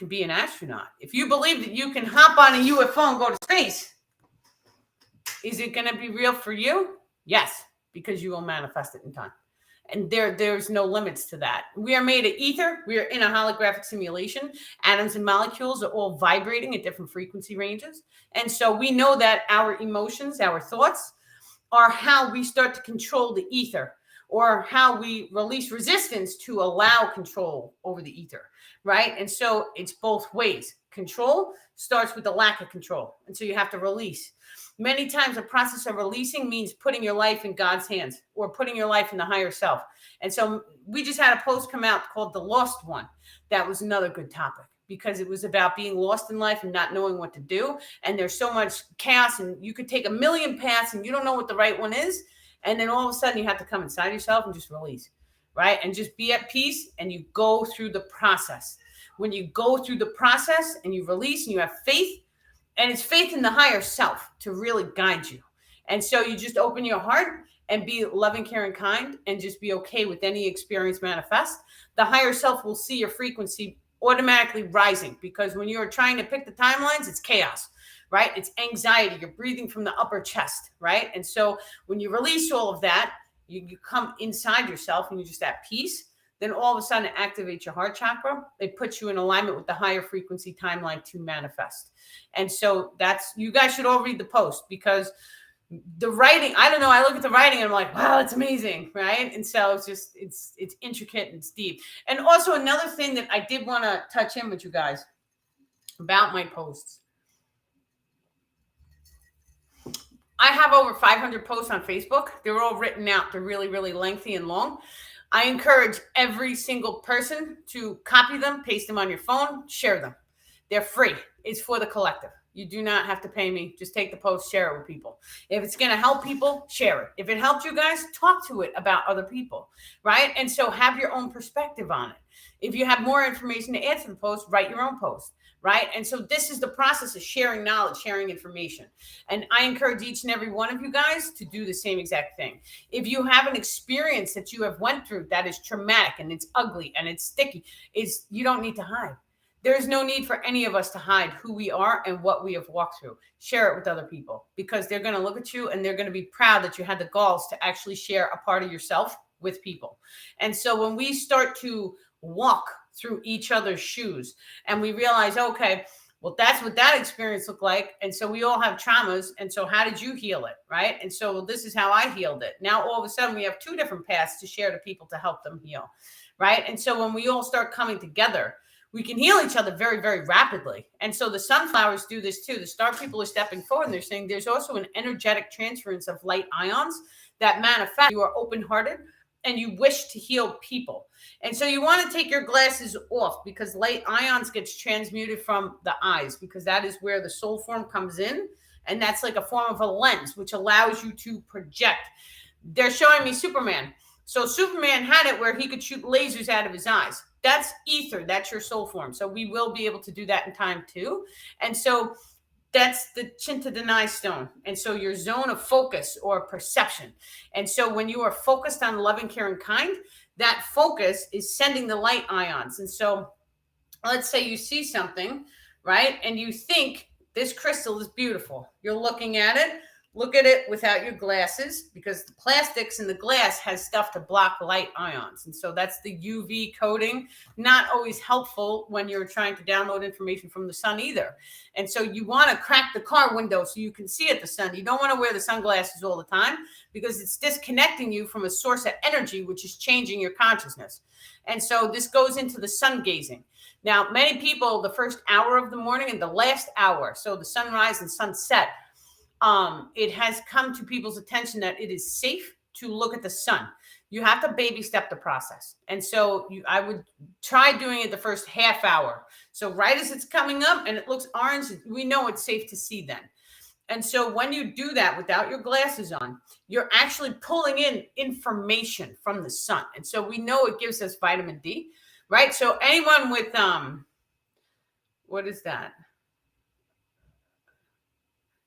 be an astronaut, if you believe that you can hop on a UFO and go to space, is it going to be real for you? Yes, because you will manifest it in time. And there's no limits to that. We are made of ether. We are in a holographic simulation. Atoms and molecules are all vibrating at different frequency ranges. And so we know that our emotions, our thoughts, are how we start to control the ether, or how we release resistance to allow control over the ether, right? And so it's both ways. Control starts with the lack of control. And so you have to release. Many times the process of releasing means putting your life in God's hands, or putting your life in the higher self. And so we just had a post come out called The Lost One. That was another good topic, because it was about being lost in life and not knowing what to do. And there's so much chaos, and you could take a million paths and you don't know what the right one is. And then all of a sudden you have to come inside yourself and just release, right? And just be at peace, and you go through the process. When you go through the process and you release and you have faith, and it's faith in the higher self to really guide you. And so you just open your heart and be loving, caring, kind, and just be okay with any experience manifest. The higher self will see your frequency automatically rising, because when you're trying to pick the timelines, it's chaos, right? It's anxiety. You're breathing from the upper chest, right? And so when you release all of that, you come inside yourself and you're just at peace. Then all of a sudden it activates your heart chakra. It puts you in alignment with the higher frequency timeline to manifest. And so you guys should all read the post, because the writing, I don't know, I look at the writing and I'm like, wow, it's amazing, right? And so it's intricate and it's deep. And also another thing that I did want to touch in with you guys about my posts. I have over 500 posts on Facebook. They're all written out. They're really, really lengthy and long. I encourage every single person to copy them, paste them on your phone, share them. They're free. It's for the collective. You do not have to pay me. Just take the post, share it with people. If it's going to help people, share it. If it helped you guys, talk to it about other people, right? And so have your own perspective on it. If you have more information to add to the post, write your own post, right? And so this is the process of sharing knowledge, sharing information. And I encourage each and every one of you guys to do the same exact thing. If you have an experience that you have went through that is traumatic and it's ugly and it's sticky, you don't need to hide. There's no need for any of us to hide who we are and what we have walked through. Share it with other people, because they're going to look at you and they're going to be proud that you had the galls to actually share a part of yourself with people. And so when we start to walk through each other's shoes and we realize, okay, well, that's what that experience looked like. And so we all have traumas. And so how did you heal it? Right. And so this is how I healed it. Now, all of a sudden we have two different paths to share to people to help them heal. Right. And so when we all start coming together, we can heal each other very, very rapidly. And so the sunflowers do this too. The star people are stepping forward and they're saying there's also an energetic transference of light ions that manifest. You are open-hearted and you wish to heal people. And so you want to take your glasses off, because light ions gets transmuted from the eyes, because that is where the soul form comes in And that's like a form of a lens, which allows you to project. They're showing me Superman. So Superman had it where he could shoot lasers out of his eyes. That's ether. That's your soul form. So we will be able to do that in time too. And so that's the Chinta Denai stone. And so your zone of focus or perception. And so when you are focused on loving, care, and kind, that focus is sending the light ions. And so let's say you see something, right? And you think this crystal is beautiful. You're looking at it. Look at it without your glasses, because the plastics in the glass has stuff to block light ions. And so that's the UV coating. Not always helpful when you're trying to download information from the sun either. And so you want to crack the car window so you can see at the sun. You don't want to wear the sunglasses all the time because it's disconnecting you from a source of energy, which is changing your consciousness. And so this goes into the sun gazing. Now, many people, the first hour of the morning and the last hour, so the sunrise and sunset, it has come to people's attention that it is safe to look at the sun. You have to baby step the process. And so I would try doing it the first half hour. So right as it's coming up and it looks orange, we know it's safe to see then. And so when you do that without your glasses on, you're actually pulling in information from the sun. And so we know it gives us vitamin D, right? So anyone with, what is that?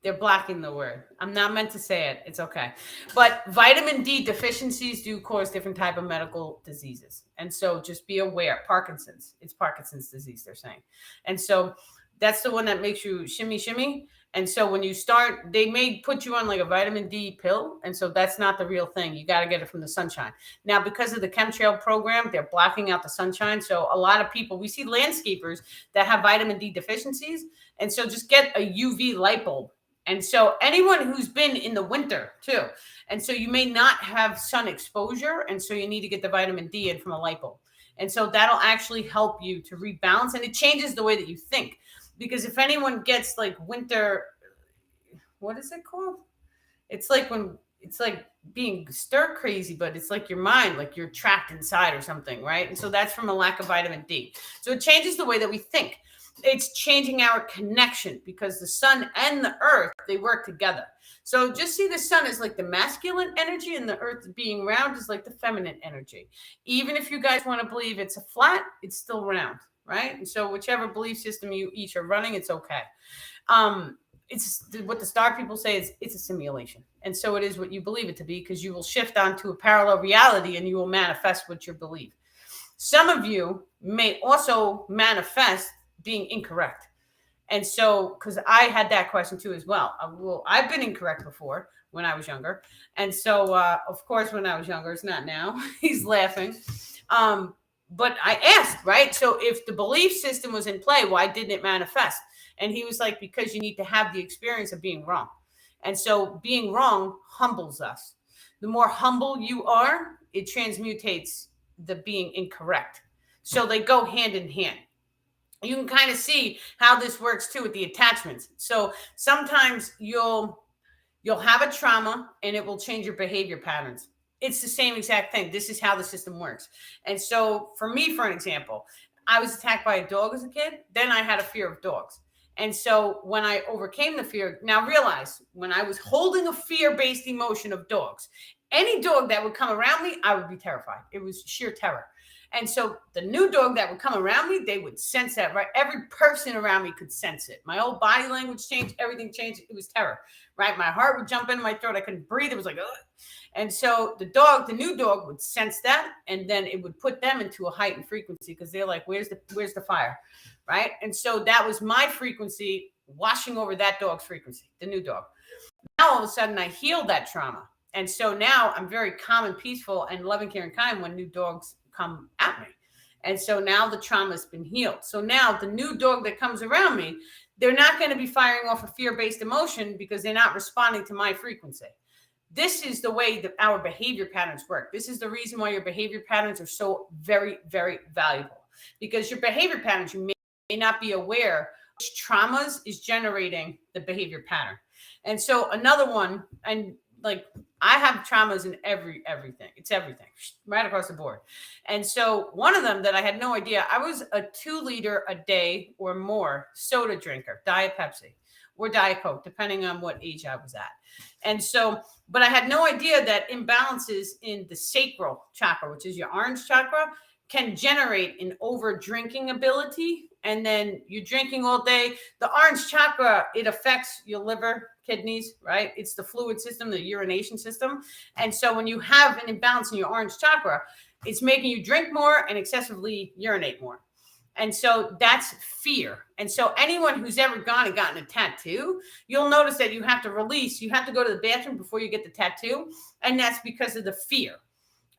They're blocking the word. I'm not meant to say it. It's okay. But vitamin D deficiencies do cause different type of medical diseases. And so just be aware. Parkinson's. It's Parkinson's disease, they're saying. And so that's the one that makes you shimmy, shimmy. And so when you start, they may put you on like a vitamin D pill. And so that's not the real thing. You got to get it from the sunshine. Now, because of the chemtrail program, they're blocking out the sunshine. So a lot of people, we see landscapers that have vitamin D deficiencies. And so just get a UV light bulb. And so anyone who's been in the winter too. And so you may not have sun exposure. And so you need to get the vitamin D in from a light bulb. And so that'll actually help you to rebalance. And it changes the way that you think. Because if anyone gets like winter, what is it called? It's like when it's like being stir crazy, but it's like your mind, like you're trapped inside or something, right? And so that's from a lack of vitamin D. So it changes the way that we think. It's changing our connection because the sun and the earth, they work together. So just see the sun as like the masculine energy and the earth being round is like the feminine energy. Even if you guys want to believe it's a flat, it's still round, right? And so whichever belief system you each are running, it's okay. It's what the star people say is it's a simulation. And so it is what you believe it to be, because you will shift onto a parallel reality and you will manifest what you believe. Some of you may also manifest being incorrect. And so, because I had that question too as well. I've been incorrect before when I was younger. And so, of course, when I was younger, it's not now. He's laughing. But I asked, right? So if the belief system was in play, why didn't it manifest? And he was like, because you need to have the experience of being wrong. And so being wrong humbles us. The more humble you are, it transmutates the being incorrect. So they go hand in hand. You can kind of see how this works too with the attachments. So sometimes you'll have a trauma and it will change your behavior patterns. It's the same exact thing. This is how the system works. And so for me, for an example, I was attacked by a dog as a kid. Then I had a fear of dogs. And so when I overcame the fear, now realize when I was holding a fear-based emotion of dogs, any dog that would come around me, I would be terrified. It was sheer terror. And so the new dog that would come around me, they would sense that, right? Every person around me could sense it. My whole body language changed. Everything changed. It was terror, right? My heart would jump into my throat. I couldn't breathe. It was like, ugh. And so the new dog would sense that, and then it would put them into a heightened frequency because they're like, where's the fire, right? And so that was my frequency washing over that dog's frequency, the new dog. Now all of a sudden I healed that trauma. And so now I'm very calm and peaceful and loving, caring, kind when new dogs come at me. And so now the trauma's been healed. So now the new dog that comes around me, they're not going to be firing off a fear-based emotion because they're not responding to my frequency. This is the way that our behavior patterns work. This is the reason why your behavior patterns are so very, very valuable, because your behavior patterns, you may not be aware which traumas is generating the behavior pattern. And so another one, and like I have traumas in everything. It's everything right across the board. And so one of them that I had no idea, I was a 2 liter a day or more soda drinker, Diet Pepsi. or Diet Coke, depending on what age I was at. And so, but I had no idea that imbalances in the sacral chakra, which is your orange chakra, can generate an over drinking ability. And then you're drinking all day. The orange chakra, it affects your liver, kidneys, right? It's the fluid system, the urination system. And so when you have an imbalance in your orange chakra, it's making you drink more and excessively urinate more. And so that's fear. And so anyone who's ever gone and gotten a tattoo, you'll notice that you have to release, you have to go to the bathroom before you get the tattoo. And that's because of the fear.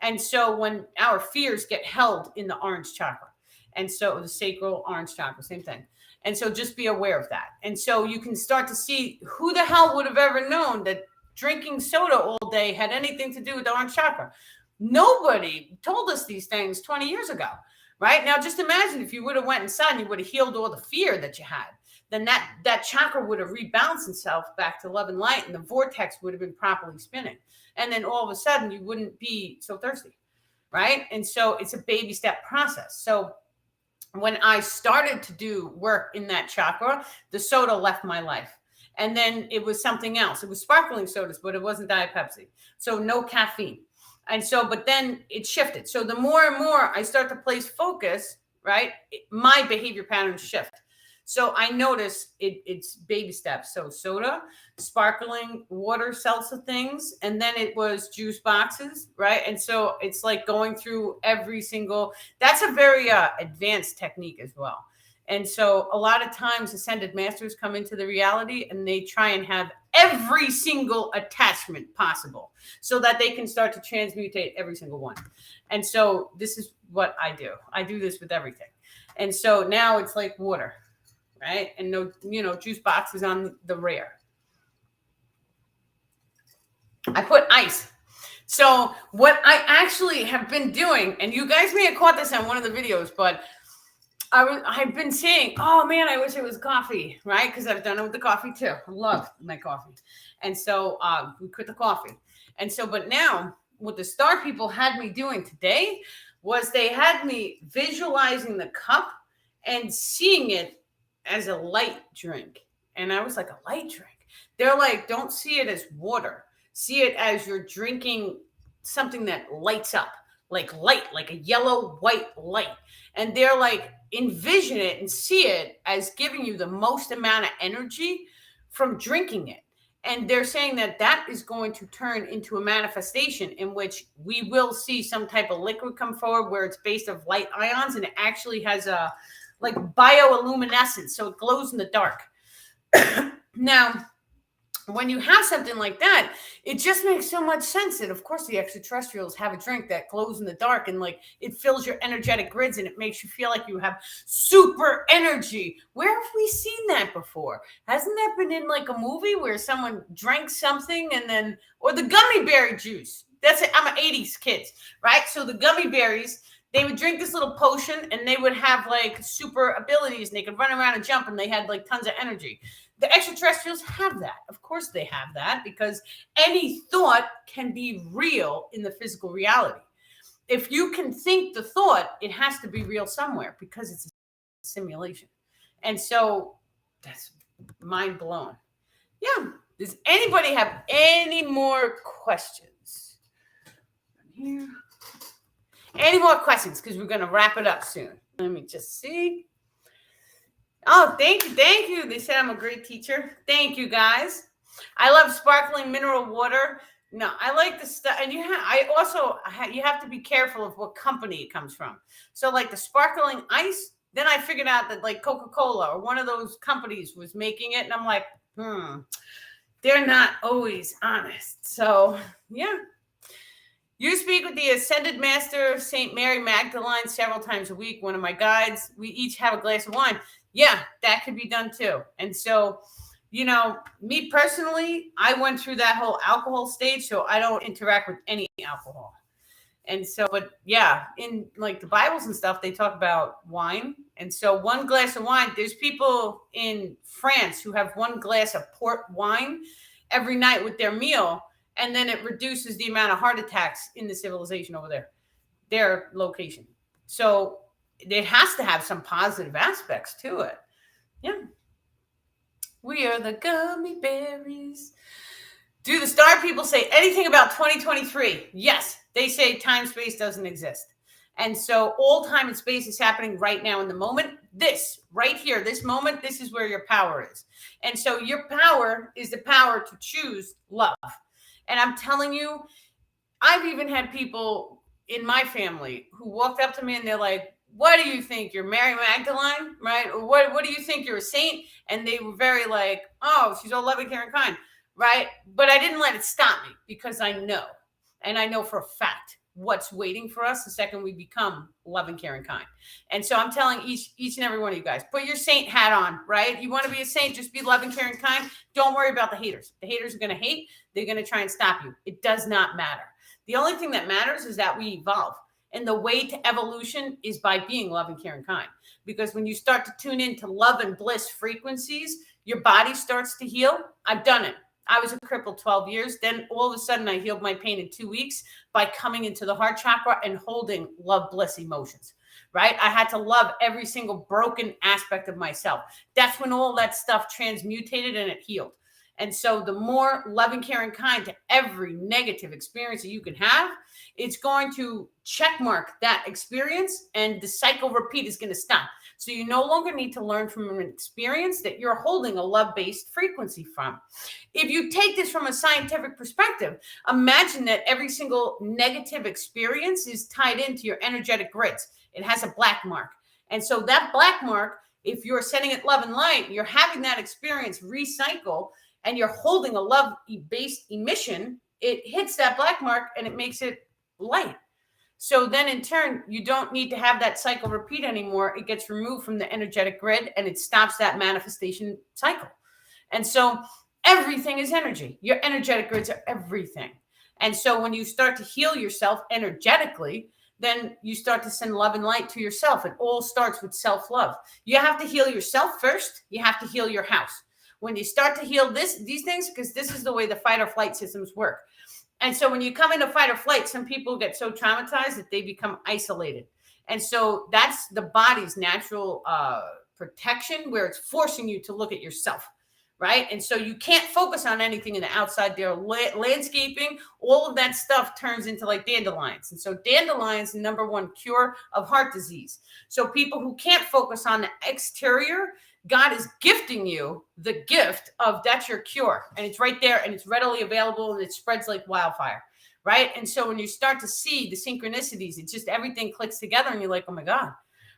And so when our fears get held in the orange chakra, and so the sacral orange chakra, same thing. And so just be aware of that. And so you can start to see who the hell would have ever known that drinking soda all day had anything to do with the orange chakra. Nobody told us these things 20 years ago, right? Now, just imagine if you would have went inside and you would have healed all the fear that you had, then that chakra would have rebalanced itself back to love and light, and the vortex would have been properly spinning. And then all of a sudden you wouldn't be so thirsty, right? And so it's a baby step process. So when I started to do work in that chakra, the soda left my life. And then it was something else. It was sparkling sodas, but it wasn't Diet Pepsi. So no caffeine. And so, but then it shifted. So the more and more I start to place focus, right, my behavior patterns shift. So I notice it's baby steps. So soda, sparkling water, seltzer things, and then it was juice boxes, right? And so it's like going through every single, that's a very advanced technique as well. And so a lot of times ascended masters come into the reality and they try and have every single attachment possible so that they can start to transmutate every single one. And so this is what I do. I do this with everything. And so now it's like water, right? And no, juice boxes on the rare. I put ice. So what I actually have been doing, and you guys may have caught this on one of the videos, but I've been saying, oh man, I wish it was coffee, right? Because I've done it with the coffee too. I love my coffee. And so we quit the coffee. And so, but now what the star people had me doing today was they had me visualizing the cup and seeing it as a light drink. And I was like, a light drink? They're like, don't see it as water. See it as you're drinking something that lights up, like light, like a yellow, white light. And they're like, envision it and see it as giving you the most amount of energy from drinking it. And they're saying that that is going to turn into a manifestation in which we will see some type of liquid come forward where it's based of light ions, and it actually has a like bioluminescence, so it glows in the dark. Now, when you have something like that, it just makes so much sense. And of course, the extraterrestrials have a drink that glows in the dark and like it fills your energetic grids and it makes you feel like you have super energy. Where have we seen that before? Hasn't that been in like a movie where someone drank something and then, or the gummy berry juice? That's it. I'm an 80s kid, right? So the gummy berries, they would drink this little potion and they would have like super abilities and they could run around and jump and they had like tons of energy. The extraterrestrials have that. Of course they have that because any thought can be real in the physical reality. If you can think the thought, it has to be real somewhere because it's a simulation. And so that's mind blown. Yeah. Does anybody have any more questions? Here. Any more questions? Because we're going to wrap it up soon. Let me just see. Oh, thank you. Thank you. They said I'm a great teacher. Thank you, guys. I love sparkling mineral water. No, I like the stuff. And you have to be careful of what company it comes from. So like the sparkling ice, then I figured out that like Coca-Cola or one of those companies was making it. And I'm like, they're not always honest. So yeah. You speak with the Ascended Master, St. Mary Magdalene, several times a week. One of my guides, we each have a glass of wine. Yeah, that could be done too. And so, me personally, I went through that whole alcohol stage, so I don't interact with any alcohol. And so, but yeah, in like the Bibles and stuff, they talk about wine. And so one glass of wine, there's people in France who have one glass of port wine every night with their meal. And then it reduces the amount of heart attacks in the civilization over there, their location. So it has to have some positive aspects to it. Yeah. We are the gummy berries. Do the star people say anything about 2023? Yes, they say time space doesn't exist. And so all time and space is happening right now in the moment. This right here, this moment, this is where your power is. And so your power is the power to choose love. And I'm telling you, I've even had people in my family who walked up to me and they're like, "What do you think? You're Mary Magdalene, right? Or what do you think? You're a saint?" And they were very like, "Oh, she's all loving, caring, kind," right? But I didn't let it stop me because I know, and I know for a fact what's waiting for us the second we become loving, caring, kind. And so I'm telling each and every one of you guys, put your saint hat on, right? You want to be a saint, just be loving, caring, kind. Don't worry about the haters. The haters are going to hate. They're going to try and stop you. It does not matter. The only thing that matters is that we evolve. And the way to evolution is by being loving, caring, kind. Because when you start to tune into love and bliss frequencies, your body starts to heal. I've done it. I was a cripple 12 years. Then all of a sudden, I healed my pain in 2 weeks by coming into the heart chakra and holding love, bliss emotions, right? I had to love every single broken aspect of myself. That's when all that stuff transmutated and it healed. And so the more loving, caring, kind to every negative experience that you can have, it's going to check mark that experience and the cycle repeat is going to stop. So you no longer need to learn from an experience that you're holding a love-based frequency from. If you take this from a scientific perspective, imagine that every single negative experience is tied into your energetic grids. It has a black mark. And so that black mark, if you're sending it love and light, you're having that experience recycle and you're holding a love-based emission, it hits that black mark and it makes it light. So then in turn, you don't need to have that cycle repeat anymore. It gets removed from the energetic grid and it stops that manifestation cycle. And so everything is energy. Your energetic grids are everything. And so when you start to heal yourself energetically, then you start to send love and light to yourself. It all starts with self-love. You have to heal yourself first. You have to heal your house. When you start to heal these things, because this is the way the fight or flight systems work. And so when you come into fight or flight, some people get so traumatized that they become isolated. And so that's the body's natural protection where it's forcing you to look at yourself, right? And so you can't focus on anything in the outside there. Landscaping, all of that stuff turns into like dandelions. And so dandelions, the number one cure of heart disease. So people who can't focus on the exterior, God is gifting you the gift of that's your cure. And it's right there and it's readily available and it spreads like wildfire, right? And so when you start to see the synchronicities, it's just everything clicks together and you're like, oh my God,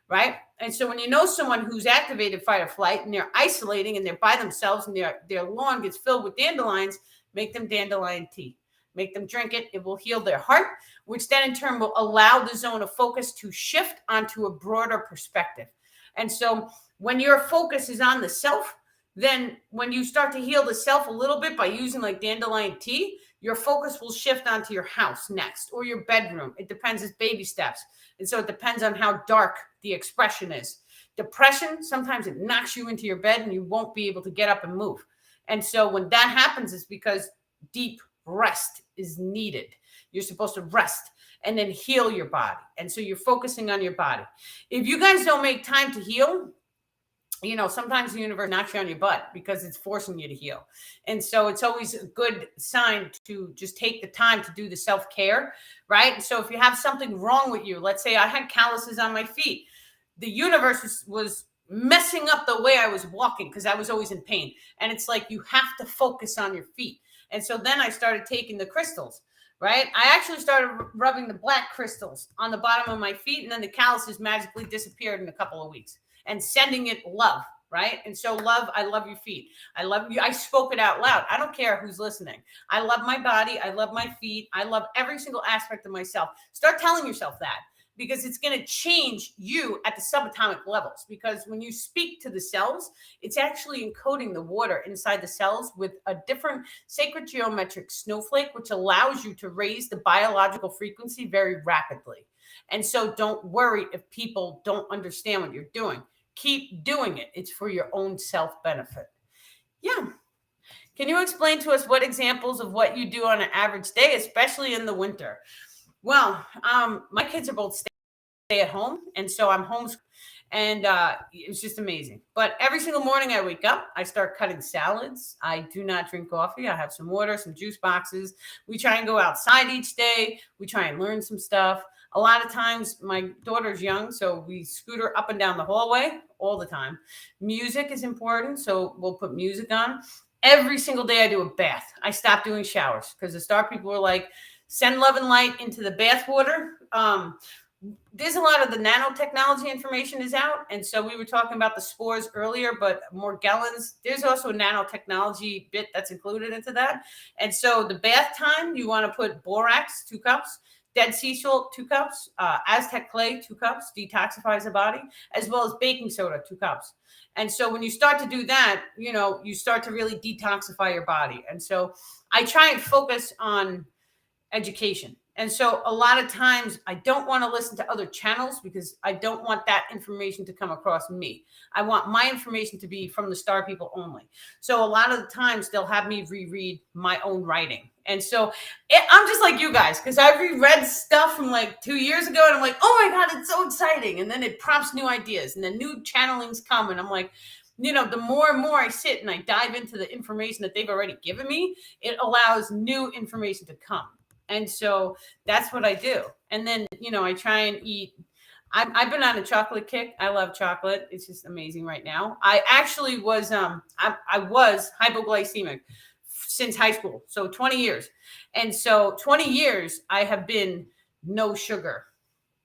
right? And so when you know someone who's activated fight or flight and they're isolating and they're by themselves and their lawn gets filled with dandelions, make them dandelion tea. Make them drink it. It will heal their heart, which then in turn will allow the zone of focus to shift onto a broader perspective. And so when your focus is on the self, then when you start to heal the self a little bit by using like dandelion tea, your focus will shift onto your house next or your bedroom. It depends. It's baby steps. And so it depends on how dark the expression is. Depression, sometimes it knocks you into your bed and you won't be able to get up and move. And so when that happens, it's because deep rest is needed. You're supposed to rest and then heal your body. And so you're focusing on your body. If you guys don't make time to heal, you know, sometimes the universe knocks you on your butt because it's forcing you to heal. And so it's always a good sign to just take the time to do the self-care, right? So if you have something wrong with you, let's say I had calluses on my feet, the universe was messing up the way I was walking because I was always in pain. And it's like, you have to focus on your feet. And so then I started taking the crystals, right? I actually started rubbing the black crystals on the bottom of my feet, and then the calluses magically disappeared in a couple of weeks. And sending it love, right? And so love, I love your feet. I love you. I spoke it out loud. I don't care who's listening. I love my body. I love my feet. I love every single aspect of myself. Start telling yourself that because it's going to change you at the subatomic levels. Because when you speak to the cells, it's actually encoding the water inside the cells with a different sacred geometric snowflake, which allows you to raise the biological frequency very rapidly. And so don't worry if people don't understand what you're doing. Keep doing it. It's for your own self-benefit. Yeah. Can you explain to us what examples of what you do on an average day, especially in the winter? Well, my kids are both stay at home, and so I'm homeschooling. And it's just amazing. But every single morning I wake up, I start cutting salads. I do not drink coffee. I have some water, some juice boxes. We try and go outside each day. We try and learn some stuff. A lot of times my daughter's young, so we scooter up and down the hallway all the time. Music is important, so we'll put music on. Every single day I do a bath. I stopped doing showers because the Star people were like, send love and light into the bath water. There's a lot of the nanotechnology information is out. And so we were talking about the spores earlier, but Morgellons, there's also a nanotechnology bit that's included into that. And so the bath time, you want to put borax, 2 cups, Dead Sea salt, 2 cups, Aztec clay, 2 cups, detoxifies the body, as well as baking soda, 2 cups. And so when you start to do that, you start to really detoxify your body. And so I try and focus on education. And so a lot of times I don't want to listen to other channels because I don't want that information to come across me. I want my information to be from the Star people only. So a lot of the times they'll have me reread my own writing. And so I'm just like you guys, because I reread stuff from like 2 years ago and I'm like, oh my God, it's so exciting. And then it prompts new ideas and then new channelings come. And I'm like, the more and more I sit and I dive into the information that they've already given me, it allows new information to come. And so that's what I do. And then, I try and eat. I've been on a chocolate kick. I love chocolate. It's just amazing right now. I actually was, I was hypoglycemic since high school. So 20 years. And so 20 years, I have been no sugar,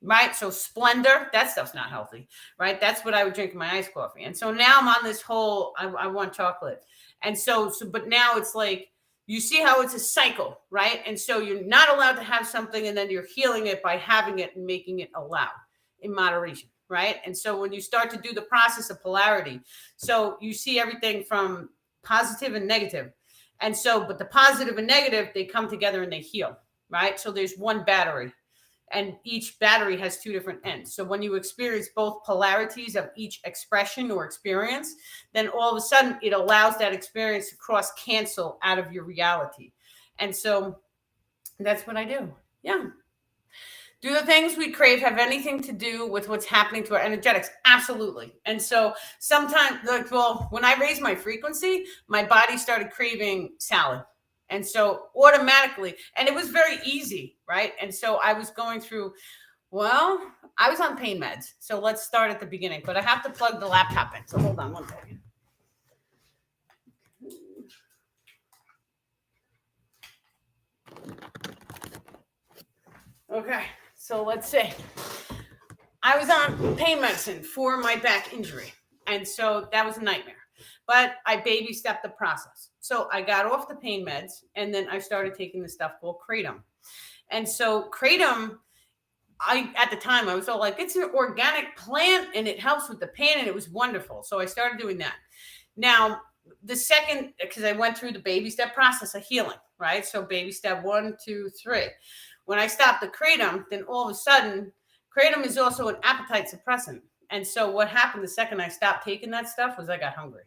right? So Splendor, that stuff's not healthy, right? That's what I would drink in my iced coffee. And so now I'm on this whole, I want chocolate. And so, but now it's like, you see how it's a cycle, right? And so you're not allowed to have something and then you're healing it by having it and making it allowed in moderation, right? And so when you start to do the process of polarity, so you see everything from positive and negative. And so, but the positive and negative, they come together and they heal, right? So there's one battery and each battery has 2 different ends. So when you experience both polarities of each expression or experience, then all of a sudden it allows that experience to cross cancel out of your reality. And so that's what I do. Yeah. Do the things we crave have anything to do with what's happening to our energetics? Absolutely. And so sometimes, when I raised my frequency, my body started craving salad. And so automatically, and it was very easy, right? And so I was going through, I was on pain meds. So let's start at the beginning, but I have to plug the laptop in. So hold on one second. Okay, so let's see. I was on pain medicine for my back injury. And so that was a nightmare. But I baby stepped the process. So I got off the pain meds and then I started taking this stuff called Kratom. And so Kratom, at the time I was all like, it's an organic plant and it helps with the pain and it was wonderful. So I started doing that. Now, the second, because I went through the baby step process of healing, right? So baby step 1, 2, 3. When I stopped the Kratom, then all of a sudden, Kratom is also an appetite suppressant. And so what happened the second I stopped taking that stuff was I got hungry.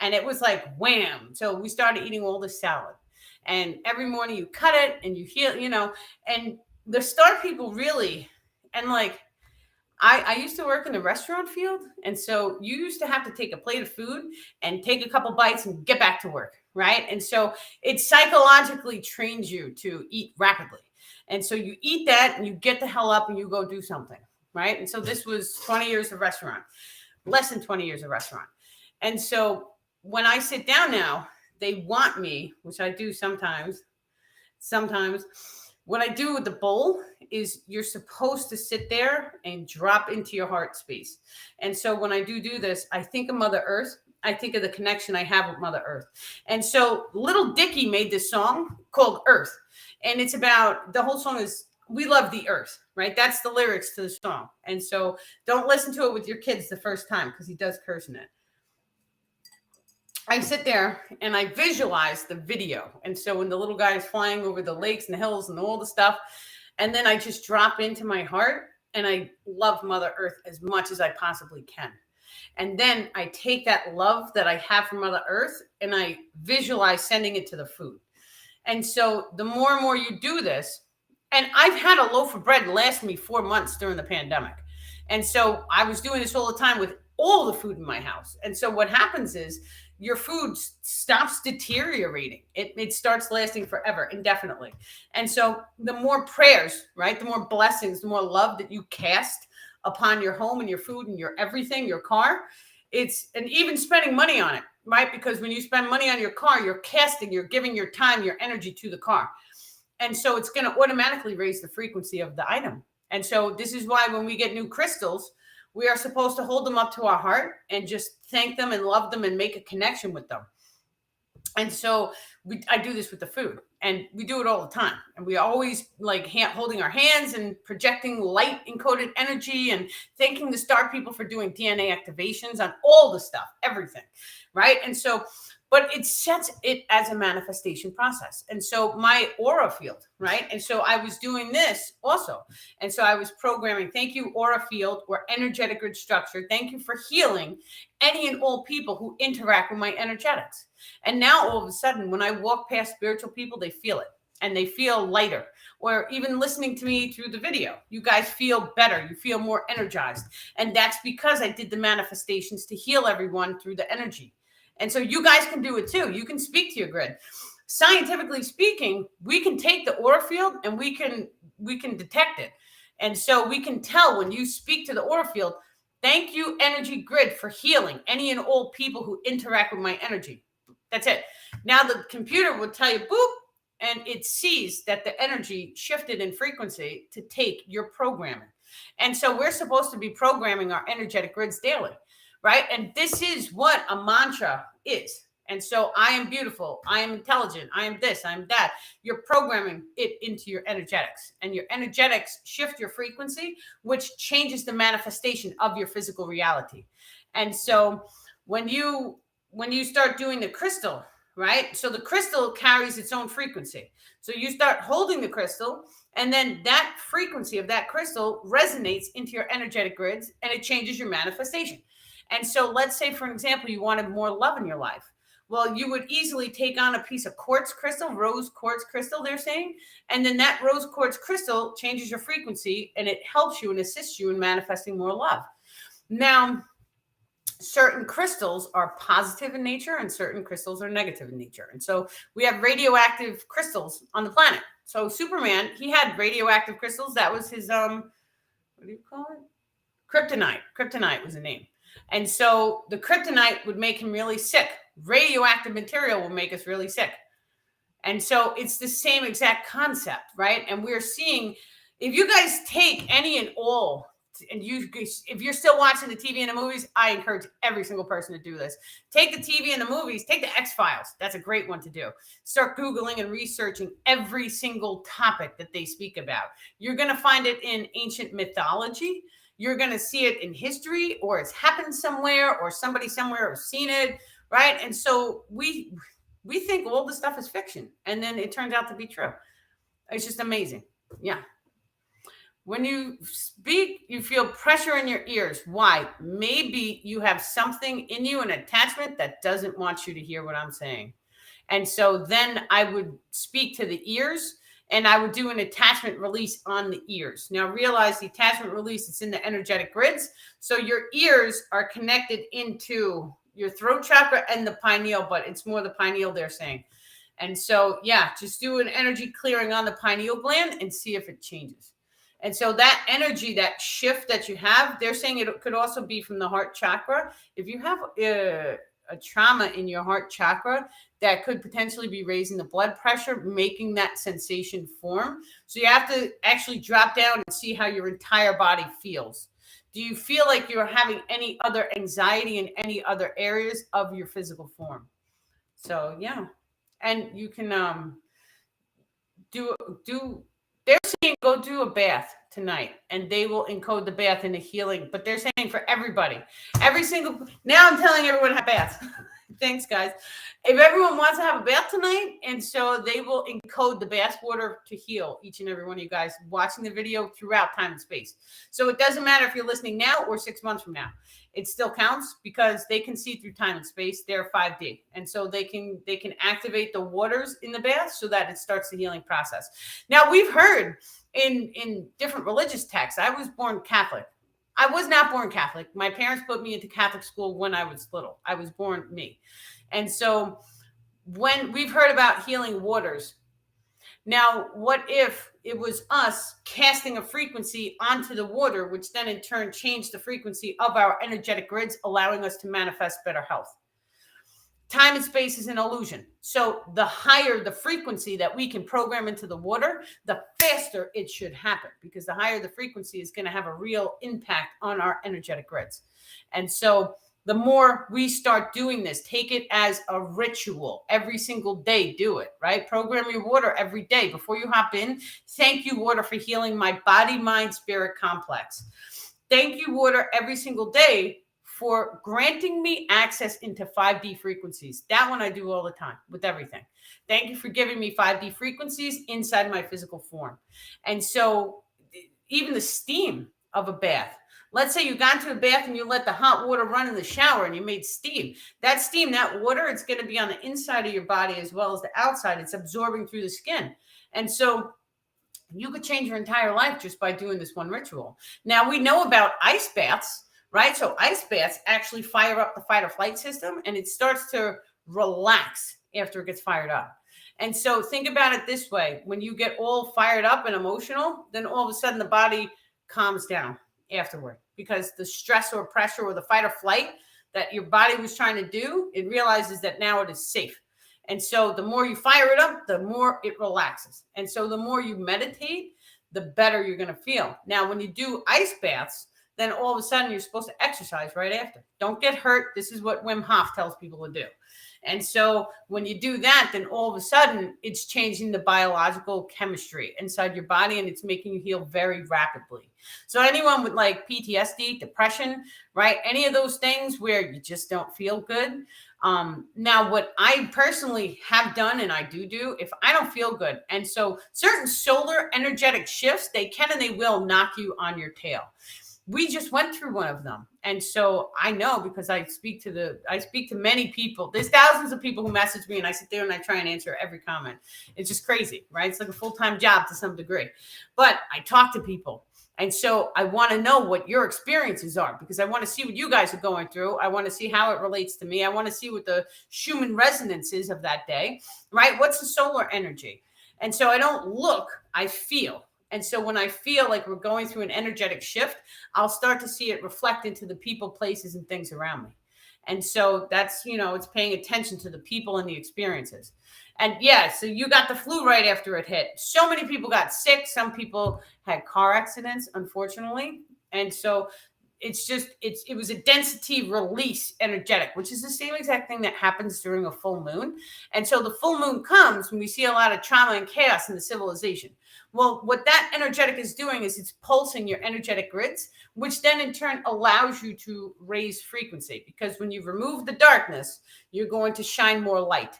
And it was like, wham. So we started eating all this salad. And every morning you cut it and you heal, and the Star people really, and like, I used to work in the restaurant field. And so you used to have to take a plate of food and take a couple bites and get back to work, right? And so it psychologically trains you to eat rapidly. And so you eat that and you get the hell up and you go do something, right? And so this was 20 years of restaurant, less than 20 years of restaurant. And so when I sit down now, they want me, which I do sometimes, what I do with the bowl is you're supposed to sit there and drop into your heart space. And so when I do this, I think of Mother Earth. I think of the connection I have with Mother Earth. And so Little Dicky made this song called Earth. And it's about, the whole song is, we love the earth, right? That's the lyrics to the song. And so don't listen to it with your kids the first time because he does curse in it. I sit there and I visualize the video. And so when the little guy is flying over the lakes and the hills and all the stuff, and then I just drop into my heart and I love Mother Earth as much as I possibly can. And then I take that love that I have for Mother Earth and I visualize sending it to the food. And so the more and more you do this, and I've had a loaf of bread last me 4 months during the pandemic. And so I was doing this all the time with all the food in my house. And so what happens is your food stops deteriorating. It starts lasting forever, indefinitely. And so the more prayers, right, the more blessings, the more love that you cast upon your home and your food and your everything, your car, and even spending money on it, right? Because when you spend money on your car, you're giving your time, your energy to the car. And so it's going to automatically raise the frequency of the item. And so this is why when we get new crystals, we are supposed to hold them up to our heart and just thank them and love them and make a connection with them. And so I do this with the food, and we do it all the time. And we always like holding our hands and projecting light encoded energy and thanking the star people for doing DNA activations on all the stuff, everything. Right. And so, but it sets it as a manifestation process. And so my aura field, right? And so I was doing this also. And so I was programming, thank you, aura field or energetic grid structure. Thank you for healing any and all people who interact with my energetics. And now all of a sudden, when I walk past spiritual people, they feel it and they feel lighter. Or even listening to me through the video, you guys feel better. You feel more energized. And that's because I did the manifestations to heal everyone through the energy. And so you guys can do it too. You can speak to your grid. Scientifically speaking, we can take the aura field and we can detect it. And so we can tell when you speak to the aura field, thank you, energy grid, for healing any and all people who interact with my energy. That's it. Now the computer will tell you, boop, and it sees that the energy shifted in frequency to take your programming. And so we're supposed to be programming our energetic grids daily. Right. And this is what a mantra is. And so I am beautiful. I am intelligent. I am this. I am that. You're programming it into your energetics, and your energetics shift your frequency, which changes the manifestation of your physical reality. And so when you start doing the crystal, right? So the crystal carries its own frequency. So you start holding the crystal, and then that frequency of that crystal resonates into your energetic grids, and it changes your manifestation. And so let's say, for example, you wanted more love in your life. Well, you would easily take on a piece of quartz crystal, rose quartz crystal, they're saying. And then that rose quartz crystal changes your frequency, and it helps you and assists you in manifesting more love. Now, certain crystals are positive in nature and certain crystals are negative in nature. And so we have radioactive crystals on the planet. So Superman, he had radioactive crystals. That was his, what do you call it? Kryptonite. Kryptonite was the name. And so the kryptonite would make him really sick. Radioactive material will make us really sick. And so it's the same exact concept, right? And we're seeing, if you guys take any and all, and if you're still watching the TV and the movies, I encourage every single person to do this. Take the TV and the movies, take the X-Files. That's a great one to do. Start Googling and researching every single topic that they speak about. You're going to find it in ancient mythology. You're going to see it in history, or it's happened somewhere, or somebody somewhere has seen it, right? And so we think all this stuff is fiction, and then it turns out to be true. It's just amazing. Yeah. When you speak, you feel pressure in your ears. Why? Maybe you have something in you, an attachment that doesn't want you to hear what I'm saying. And so then I would speak to the ears, and I would do an attachment release on the ears. Now realize the attachment release, it's in the energetic grids. So your ears are connected into your throat chakra and the pineal, but it's more the pineal they're saying. And so, yeah, just do an energy clearing on the pineal gland and see if it changes. And so that energy, that shift that you have, they're saying it could also be from the heart chakra. If you have a trauma in your heart chakra, that could potentially be raising the blood pressure, making that sensation form. So you have to actually drop down and see how your entire body feels. Do you feel like you're having any other anxiety in any other areas of your physical form? So, yeah. And you can do they're saying go do a bath tonight, and they will encode the bath into healing. But they're saying for everybody, now I'm telling everyone to have baths. Thanks, guys. If everyone wants to have a bath tonight, and so they will encode the bath water to heal each and every one of you guys watching the video throughout time and space. So it doesn't matter if you're listening now or 6 months from now. It still counts because they can see through time and space. They're 5D. And so they can activate the waters in the bath so that it starts the healing process. Now, we've heard in different religious texts, I was born Catholic. I was not born Catholic. My parents put me into Catholic school when I was little. I was born me. And so when we've heard about healing waters, now what if it was us casting a frequency onto the water, which then in turn changed the frequency of our energetic grids, allowing us to manifest better health? Time and space is an illusion. So the higher the frequency that we can program into the water, the faster it should happen, because the higher the frequency is going to have a real impact on our energetic grids. And so the more we start doing this, take it as a ritual every single day. Do it, right? Program your water every day. Before you hop in, thank you, water, for healing my body, mind, spirit complex. Thank you, water, every single day for granting me access into 5D frequencies. That one I do all the time with everything. Thank you for giving me 5D frequencies inside my physical form. And so even the steam of a bath, let's say you got into a bath and you let the hot water run in the shower and you made steam. That steam, that water, it's going to be on the inside of your body as well as the outside. It's absorbing through the skin. And so you could change your entire life just by doing this one ritual. Now, we know about ice baths, right? So ice baths actually fire up the fight or flight system, and it starts to relax after it gets fired up. And so think about it this way. When you get all fired up and emotional, then all of a sudden the body calms down afterward, because the stress or pressure or the fight or flight that your body was trying to do, it realizes that now it is safe. And so the more you fire it up, the more it relaxes. And so the more you meditate, the better you're going to feel. Now, when you do ice baths, then all of a sudden you're supposed to exercise right after. Don't get hurt. This is what Wim Hof tells people to do. And so when you do that, then all of a sudden it's changing the biological chemistry inside your body, and it's making you heal very rapidly. So anyone with like PTSD, depression, right? Any of those things where you just don't feel good. Now, what I personally have done, and I do, if I don't feel good, and so certain solar energetic shifts, they can and they will knock you on your tail. We just went through one of them. And so I know, because I speak to many people. There's thousands of people who message me, and I sit there and I try and answer every comment. It's just crazy, right? It's like a full-time job to some degree. But I talk to people. And so I want to know what your experiences are, because I want to see what you guys are going through. I want to see how it relates to me. I want to see what the Schumann resonance is of that day, right? What's the solar energy? And so I don't look, I feel. And so when I feel like we're going through an energetic shift, I'll start to see it reflect into the people, places, and things around me. And so that's, it's paying attention to the people and the experiences. And yeah, so you got the flu right after it hit. So many people got sick. Some people had car accidents, unfortunately. And so it was a density release energetic, which is the same exact thing that happens during a full moon. And so the full moon comes when we see a lot of trauma and chaos in the civilization. Well, what that energetic is doing is it's pulsing your energetic grids, which then in turn allows you to raise frequency, because when you remove the darkness, you're going to shine more light.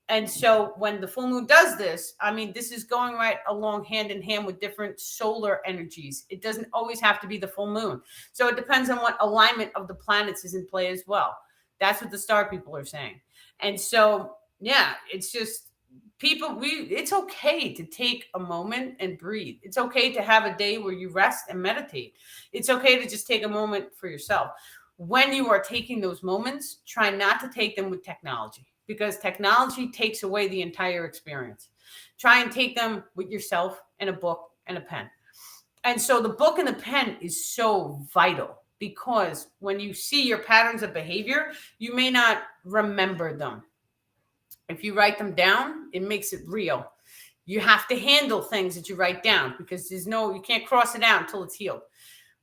And so when the full moon does this, this is going right along hand in hand with different solar energies. It doesn't always have to be the full moon. So it depends on what alignment of the planets is in play as well. That's what the star people are saying. And so, yeah, it's just it's okay to take a moment and breathe. It's okay to have a day where you rest and meditate. It's okay to just take a moment for yourself. When you are taking those moments, try not to take them with technology, because technology takes away the entire experience. Try and take them with yourself and a book and a pen. And so the book and the pen is so vital, because when you see your patterns of behavior, you may not remember them. If you write them down, it makes it real. You have to handle things that you write down, because you can't cross it out until it's healed.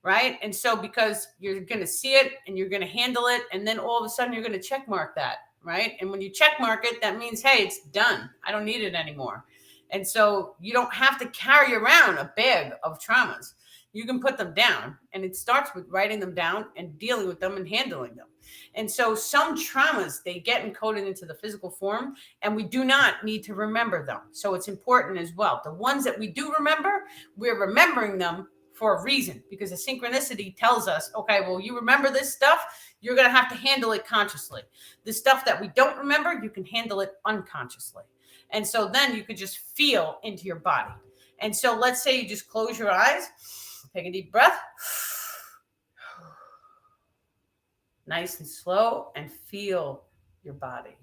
Right? And so because you're going to see it and you're going to handle it, and then all of a sudden you're going to check mark that. Right? And when you check mark it, that means, hey, it's done. I don't need it anymore. And so you don't have to carry around a bag of traumas. You can put them down, and it starts with writing them down and dealing with them and handling them. And so some traumas, they get encoded into the physical form, and we do not need to remember them. So it's important as well. The ones that we do remember, we're remembering them for a reason, because the synchronicity tells us, okay, well, you remember this stuff, you're going to have to handle it consciously. The stuff that we don't remember, you can handle it unconsciously. And so then you could just feel into your body. And so let's say you just close your eyes, take a deep breath, nice and slow, and feel your body.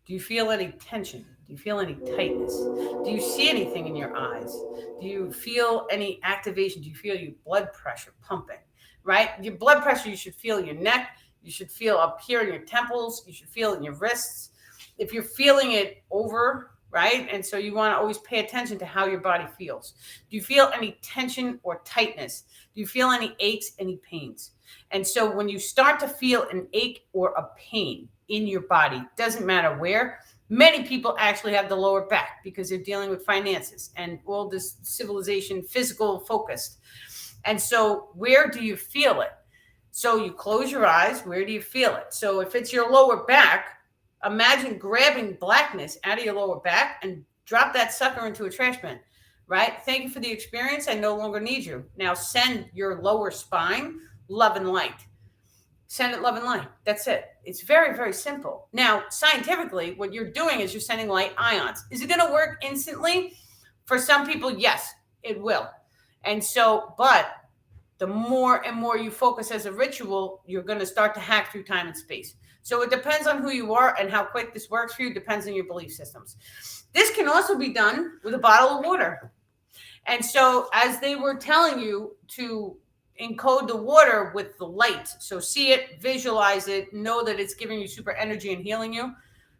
Do you feel any tension? Do you feel any tightness? Do you see anything in your eyes? Do you feel any activation? Do you feel your blood pressure pumping? Right? Your blood pressure, you should feel your neck. You should feel up here in your temples. You should feel it in your wrists. If you're feeling it over, right? And so you want to always pay attention to how your body feels. Do you feel any tension or tightness? Do you feel any aches, any pains? And so when you start to feel an ache or a pain in your body, doesn't matter where, many people actually have the lower back because they're dealing with finances and all this civilization, physical focused. And so where do you feel it? So you close your eyes. Where do you feel it? So if it's your lower back, imagine grabbing blackness out of your lower back and drop that sucker into a trash bin, right? Thank you for the experience. I no longer need you. Now send your lower spine love and light. Send it love and light. That's it. It's very, very simple. Now, scientifically, what you're doing is you're sending light ions. Is it going to work instantly? For some people, yes, it will. And so, but the more and more you focus as a ritual, you're going to start to hack through time and space. So it depends on who you are and how quick this works for you. Depends on your belief systems. This can also be done with a bottle of water. And so as they were telling you to encode the water with the light, so see it, visualize it, know that it's giving you super energy and healing you,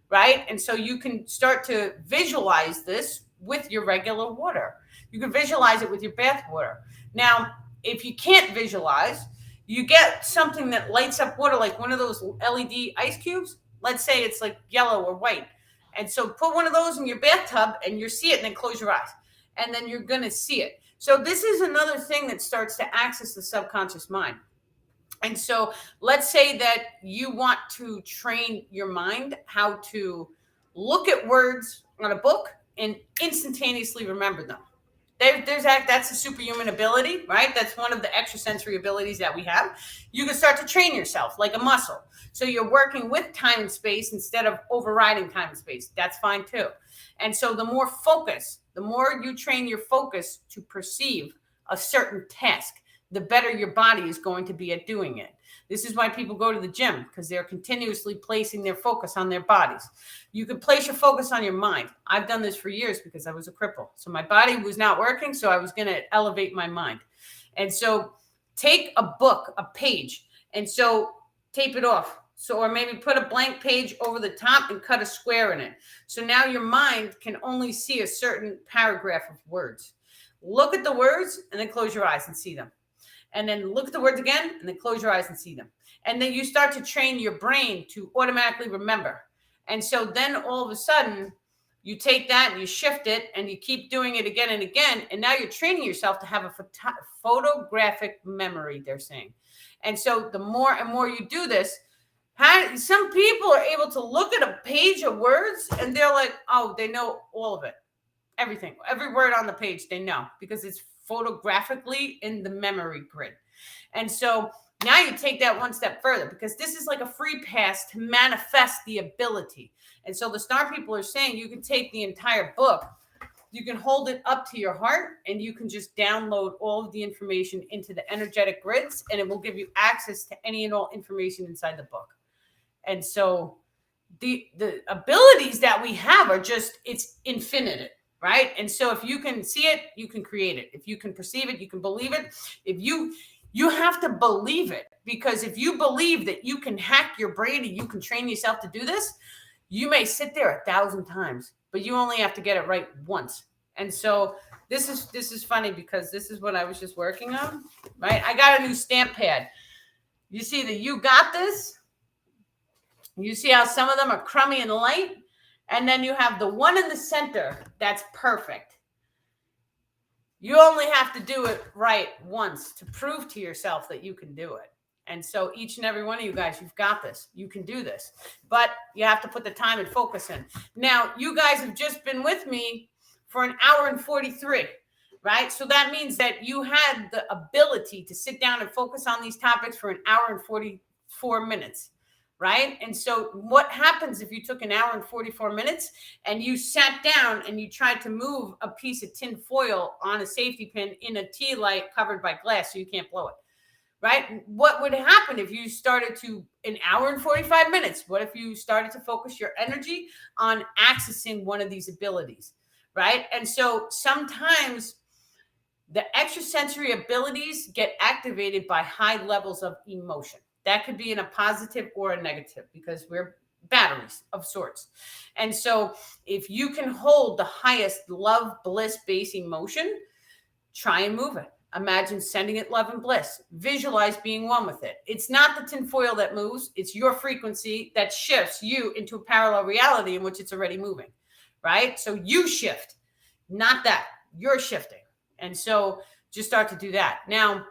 right? And so you can start to visualize this with your regular water. You can visualize it with your bath water. Now, if you can't visualize, you get something that lights up water, like one of those LED ice cubes. Let's say it's like yellow or white. And so put one of those in your bathtub and you see it, and then close your eyes. And then you're going to see it. So this is another thing that starts to access the subconscious mind. And so let's say that you want to train your mind how to look at words on a book and instantaneously remember them. That's a superhuman ability, right? That's one of the extrasensory abilities that we have. You can start to train yourself like a muscle. So you're working with time and space instead of overriding time and space. That's fine too. And so the more focus, the more you train your focus to perceive a certain task, the better your body is going to be at doing it. This is why people go to the gym, because they're continuously placing their focus on their bodies. You can place your focus on your mind. I've done this for years because I was a cripple. So my body was not working, so I was going to elevate my mind. And so take a book, a page, and so tape it off. So, or maybe put a blank page over the top and cut a square in it. So now your mind can only see a certain paragraph of words. Look at the words and then close your eyes and see them. And then look at the words again and then close your eyes and see them. And then you start to train your brain to automatically remember. And so then all of a sudden you take that and you shift it and you keep doing it again and again. And now you're training yourself to have a photographic memory, they're saying. And so the more and more you do this, some people are able to look at a page of words and they're like, oh, they know all of it. Everything, every word on the page, they know because it's photographically in the memory grid. And so now you take that one step further, because this is like a free pass to manifest the ability. And so the star people are saying you can take the entire book, you can hold it up to your heart, and you can just download all of the information into the energetic grids, and it will give you access to any and all information inside the book. And so the abilities that we have are just, it's infinite. Right? And so if you can see it, you can create it. If you can perceive it, you can believe it. If you have to believe it, because if you believe that you can hack your brain and you can train yourself to do this, you may sit there 1,000 times, but you only have to get it right once. And so this is funny because this is what I was just working on, right? I got a new stamp pad. You see that you got this? You see how some of them are crummy and light? And then you have the one in the center that's perfect. You only have to do it right once to prove to yourself that you can do it. And so each and every one of you guys, you've got this. You can do this. But you have to put the time and focus in. Now, you guys have just been with me for an hour and 43, right? So that means that you had the ability to sit down and focus on these topics for an hour and 44 minutes. Right? And so what happens if you took an hour and 44 minutes and you sat down and you tried to move a piece of tin foil on a safety pin in a tea light covered by glass so you can't blow it? right? What would happen if you started to an hour and 45 minutes? What if you started to focus your energy on accessing one of these abilities, right? And so sometimes the extrasensory abilities get activated by high levels of emotion. That could be in a positive or a negative, because we're batteries of sorts. And so if you can hold the highest love, bliss, base emotion, try and move it. Imagine sending it love and bliss. Visualize being one with it. It's not the tinfoil that moves. It's your frequency that shifts you into a parallel reality in which it's already moving, right? So you shift, not that. You're shifting. And so just start to do that. Now,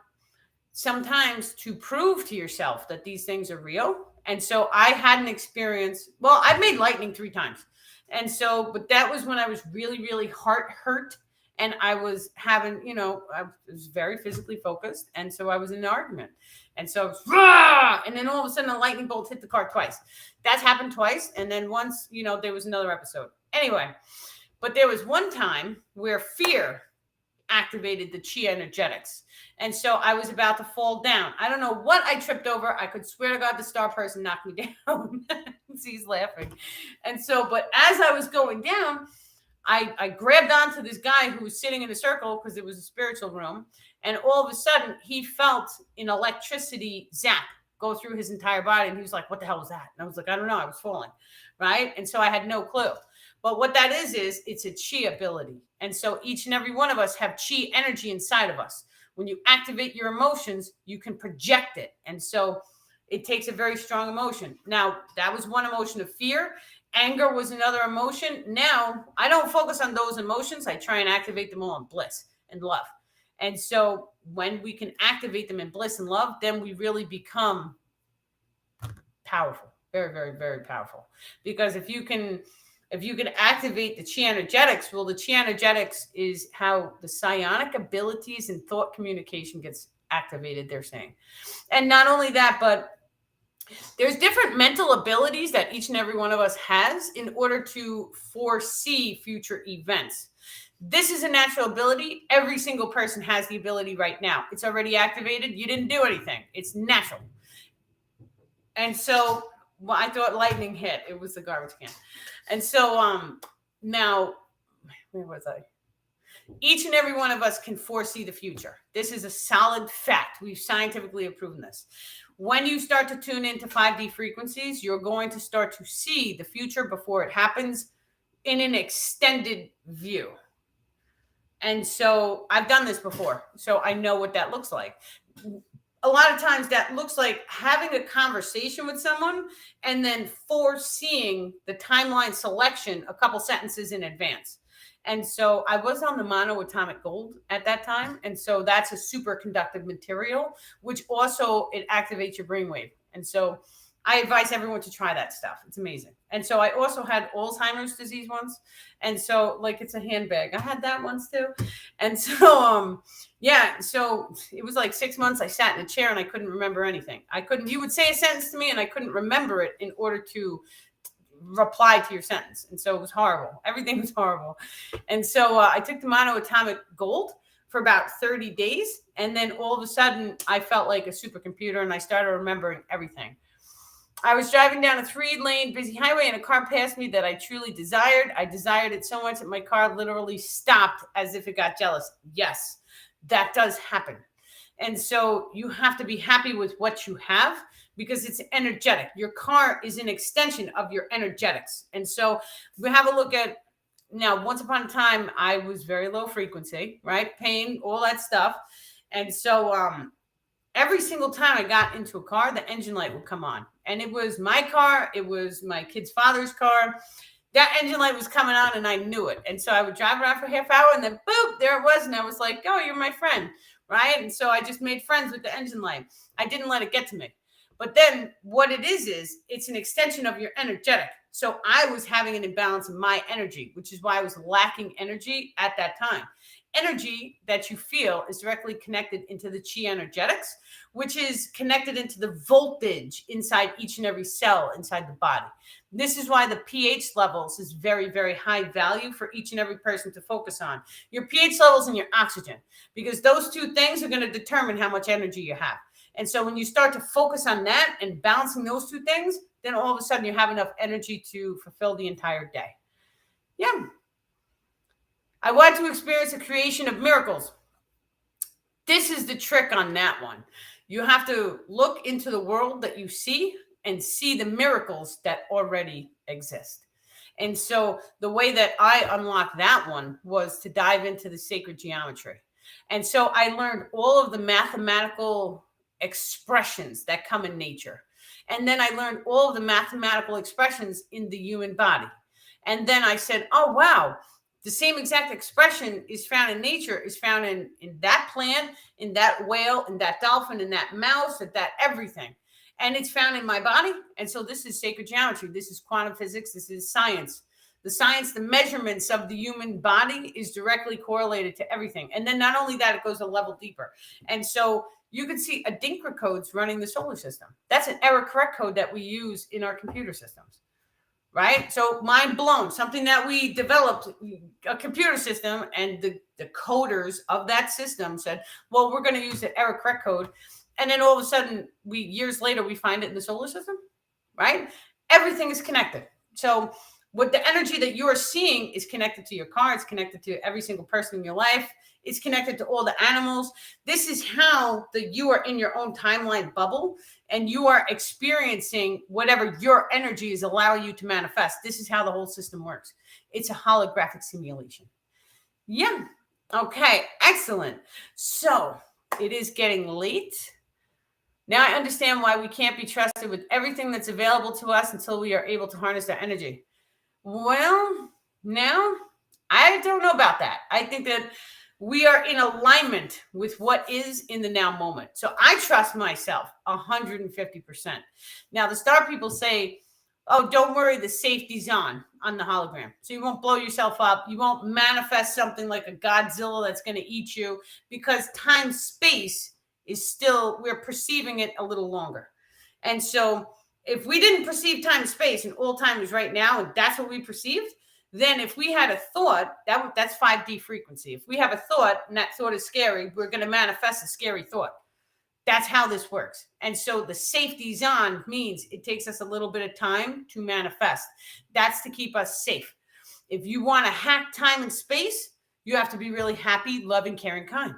sometimes to prove to yourself that these things are real. And so I had an experience. Well, I've made lightning 3 times. And so, but that was when I was really, really heart hurt. And I was having, I was very physically focused. And so I was in an argument. And so, and then all of a sudden a lightning bolt hit the car twice. That's happened twice. And then once, there was another episode. Anyway, but there was one time where fear activated the chi energetics. And so I was about to fall down. I don't know what I tripped over. I could swear to God, the star person knocked me down. He's laughing. And so, but as I was going down, I grabbed onto this guy who was sitting in a circle because it was a spiritual room. And all of a sudden he felt an electricity zap go through his entire body. And he was like, what the hell was that? And I was like, I don't know. I was falling. Right. And so I had no clue. But what that is it's a chi ability. And so each and every one of us have chi energy inside of us. When you activate your emotions, you can project it. And so it takes a very strong emotion. Now, that was one emotion of fear. Anger was another emotion. Now, I don't focus on those emotions. I try and activate them all in bliss and love. And so when we can activate them in bliss and love, then we really become powerful. Very, very, very powerful. Because if you can activate the chi energetics, well, the chi energetics is how the psionic abilities and thought communication gets activated, they're saying. And not only that, but there's different mental abilities that each and every one of us has in order to foresee future events. This is a natural ability. Every single person has the ability right now. It's already activated. You didn't do anything. It's natural. And so I thought lightning hit. It was the garbage can. And so now, where was I? Each and every one of us can foresee the future. This is a solid fact. We've scientifically proven this. When you start to tune into 5D frequencies, you're going to start to see the future before it happens in an extended view. And so I've done this before, so I know what that looks like. A lot of times that looks like having a conversation with someone and then foreseeing the timeline selection a couple sentences in advance. And so I was on the monoatomic gold at that time. And so that's a superconductive material, which also it activates your brainwave. And so I advise everyone to try that stuff. It's amazing. And so I also had Alzheimer's disease once. And so like it's a handbag. I had that once too. And so yeah, so it was like 6 months I sat in a chair and I couldn't remember anything. You would say a sentence to me and I couldn't remember it in order to reply to your sentence. And so it was horrible. Everything was horrible. And so I took the monoatomic gold for about 30 days. And then all of a sudden I felt like a supercomputer and I started remembering everything. I was driving down a 3-lane busy highway and a car passed me that I truly desired. I desired it so much that my car literally stopped as if it got jealous. Yes, that does happen. And so you have to be happy with what you have because it's energetic. Your car is an extension of your energetics. And so we have a look at now, once upon a time, I was very low frequency, right? Pain, all that stuff. And so every single time I got into a car, the engine light would come on. And it was my car. It was my kid's father's car. That engine light was coming on and I knew it. And so I would drive around for a half hour and then boop, there it was. And I was like, oh, you're my friend, right? And so I just made friends with the engine light. I didn't let it get to me. But then what it is it's an extension of your energetic. So I was having an imbalance in my energy, which is why I was lacking energy at that time. Energy that you feel is directly connected into the chi energetics, which is connected into the voltage inside each and every cell inside the body. This is why the pH levels is very, very high value for each and every person to focus on. Your pH levels and your oxygen, because those two things are going to determine how much energy you have. And so when you start to focus on that and balancing those two things, then all of a sudden you have enough energy to fulfill the entire day. Yeah. I want to experience the creation of miracles. This is the trick on that one. You have to look into the world that you see and see the miracles that already exist. And so the way that I unlocked that one was to dive into the sacred geometry. And so I learned all of the mathematical expressions that come in nature. And then I learned all of the mathematical expressions in the human body. And then I said, oh, wow, the same exact expression is found in nature, is found in that plant, in that whale, in that dolphin, in that mouse, in that everything. And it's found in my body. And so this is sacred geometry. This is quantum physics. This is science. The science, the measurements of the human body is directly correlated to everything. And then not only that, it goes a level deeper. And so you can see Adinkra codes running the solar system. That's an error correct code that we use in our computer systems. Right? So mind blown, something that we developed, a computer system, and the coders of that system said, well, we're going to use the error correct code. And then all of a sudden, years later, we find it in the solar system, right? Everything is connected. So what the energy that you are seeing is connected to your car. It's connected to every single person in your life. It's connected to all the animals. This is how you are in your own timeline bubble and you are experiencing whatever your energy is allowing you to manifest. This is how the whole system works. It's a holographic simulation. Yeah. Okay. Excellent. So it is getting late. Now I understand why we can't be trusted with everything that's available to us until we are able to harness that energy. Well, now I don't know about that. I think that we are in alignment with what is in the now moment. So I trust myself 150%. Now, the star people say, oh, don't worry, the safety's on the hologram. So you won't blow yourself up. You won't manifest something like a Godzilla that's going to eat you, because time, space is still, we're perceiving it a little longer. And so if we didn't perceive time and space and all time is right now, and that's what we perceived, then if we had a thought, that's 5D frequency. If we have a thought and that thought is scary, we're going to manifest a scary thought. That's how this works. And so the safety's on means it takes us a little bit of time to manifest. That's to keep us safe. If you want to hack time and space, you have to be really happy, loving, caring, kind.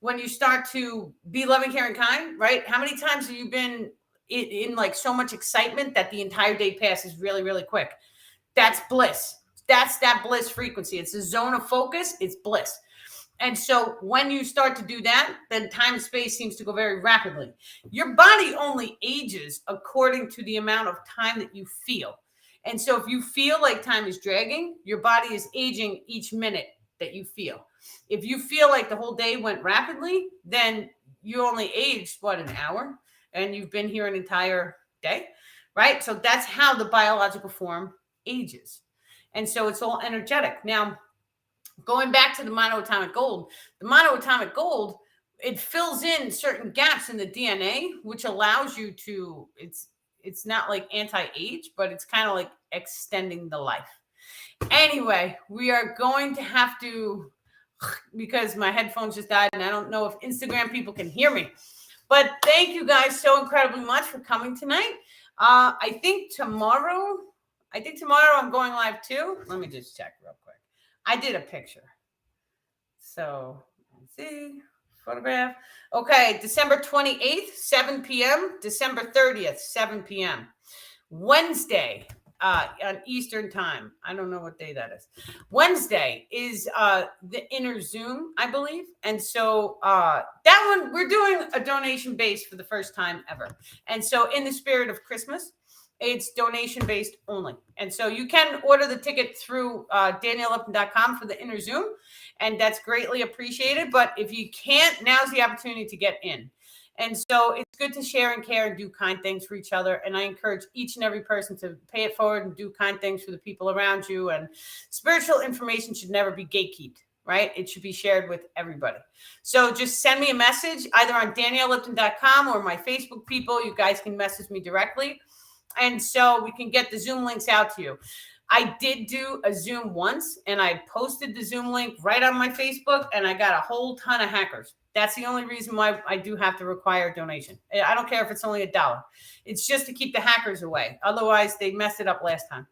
When you start to be loving, caring, kind, right? How many times have you been in like so much excitement that the entire day passes really, really quick? That's bliss. That's that bliss frequency. It's a zone of focus. It's bliss. And so when you start to do that, then time and space seems to go very rapidly. Your body only ages according to the amount of time that you feel. And so if you feel like time is dragging, your body is aging each minute that you feel. If you feel like the whole day went rapidly, then you only aged, an hour? And you've been here an entire day, right? So that's how the biological form ages. And so it's all energetic. Now, going back to the monoatomic gold, it fills in certain gaps in the DNA, which allows you to, it's not like anti-age, but it's kind of like extending the life. Anyway, we are going to have to, because my headphones just died and I don't know if Instagram people can hear me. But thank you guys so incredibly much for coming tonight. I think tomorrow I'm going live too. Let me just check real quick. I did a picture. So let's see, photograph. Okay, December 28th, 7 p.m. December 30th, 7 p.m. Wednesday on Eastern time. I don't know what day that is. Wednesday is the inner Zoom, I believe. And so that one, we're doing a donation base for the first time ever. And so in the spirit of Christmas, it's donation based only. And so you can order the ticket through daniellipton.com for the inner Zoom. And that's greatly appreciated. But if you can't, now's the opportunity to get in. And so it's good to share and care and do kind things for each other. And I encourage each and every person to pay it forward and do kind things for the people around you. And spiritual information should never be gatekept, right? It should be shared with everybody. So just send me a message either on daniellipton.com or my Facebook people. You guys can message me directly. And so we can get the Zoom links out to you. I did do a Zoom once, and I posted the Zoom link right on my Facebook, and I got a whole ton of hackers. That's the only reason why I do have to require a donation. I don't care if it's only $1. It's just to keep the hackers away. Otherwise, they messed it up last time.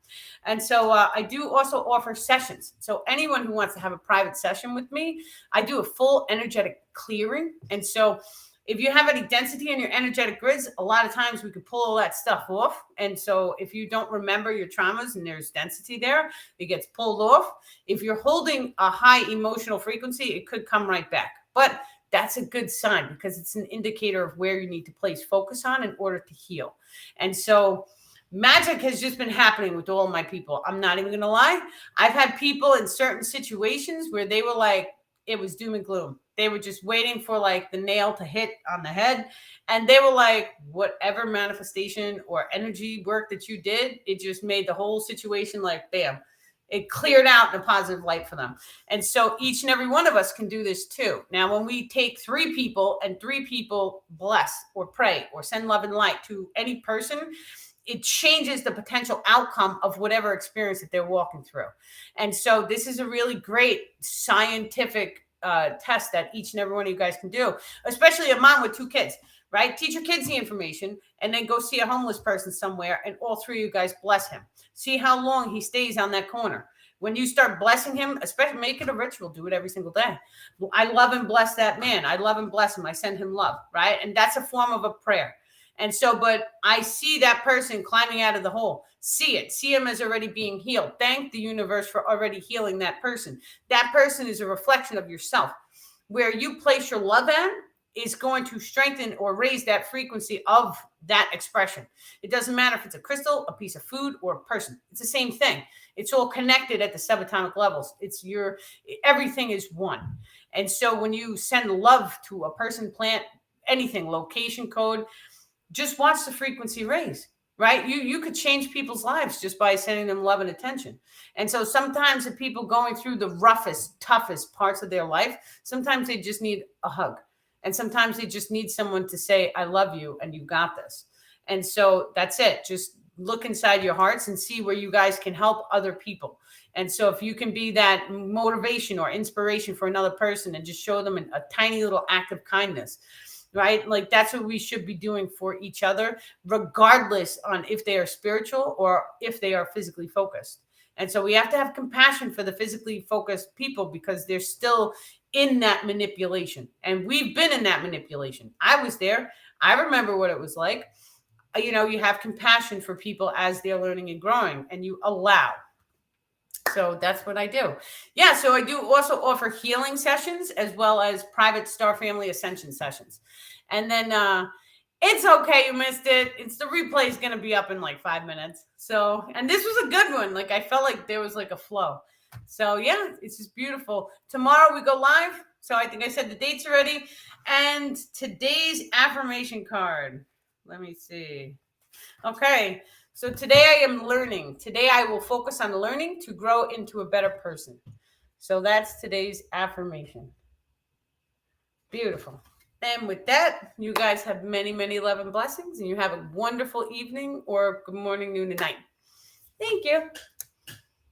And so I do also offer sessions. So anyone who wants to have a private session with me, I do a full energetic clearing. And so if you have any density in your energetic grids, a lot of times we could pull all that stuff off. And so if you don't remember your traumas and there's density there, it gets pulled off. If you're holding a high emotional frequency, it could come right back. But that's a good sign because it's an indicator of where you need to place focus on in order to heal. And so magic has just been happening with all my people. I'm not even going to lie. I've had people in certain situations where they were like, it was doom and gloom. They were just waiting for like the nail to hit on the head. And they were like, whatever manifestation or energy work that you did, it just made the whole situation like, bam, it cleared out in a positive light for them. And so each and every one of us can do this too. Now, when we take 3 people and 3 people bless or pray or send love and light to any person, it changes the potential outcome of whatever experience that they're walking through. And so this is a really great scientific test that each and every one of you guys can do, especially a mom with 2 kids, right? Teach your kids the information and then go see a homeless person somewhere and all 3 of you guys bless him. See how long he stays on that corner. When you start blessing him, especially make it a ritual, do it every single day. I love and bless that man. I love and bless him. I send him love, right? And that's a form of a prayer. And so, but I see that person climbing out of the hole. See it. See him as already being healed. Thank the universe for already healing that person. That person is a reflection of yourself. Where you place your love in is going to strengthen or raise that frequency of that expression. It doesn't matter if it's a crystal, a piece of food, or a person. It's the same thing. It's all connected at the subatomic levels. Everything is one. And so when you send love to a person, plant, anything, location code, just watch the frequency raise, right? You could change people's lives just by sending them love and attention. And so sometimes the people going through the roughest, toughest parts of their life, sometimes they just need a hug. And sometimes they just need someone to say, I love you and you got this. And so that's it. Just look inside your hearts and see where you guys can help other people. And so if you can be that motivation or inspiration for another person and just show them a tiny little act of kindness, right? Like that's what we should be doing for each other, regardless on if they are spiritual or if they are physically focused. And so we have to have compassion for the physically focused people because they're still in that manipulation. And we've been in that manipulation. I was there. I remember what it was like. You know, you have compassion for people as they're learning and growing, and you allow. So that's what I do. Yeah. So I do also offer healing sessions as well as private Star Family Ascension sessions. And then it's okay. You missed it. The replay is going to be up in like 5 minutes. So, and this was a good one. Like I felt like there was like a flow. So yeah, it's just beautiful. Tomorrow we go live. So I think I said the dates already. And today's affirmation card. Let me see. Okay. So today I am learning. Today I will focus on learning to grow into a better person. So that's today's affirmation. Beautiful. And with that, you guys have many, many love and blessings, and you have a wonderful evening or good morning, noon, and night. Thank you.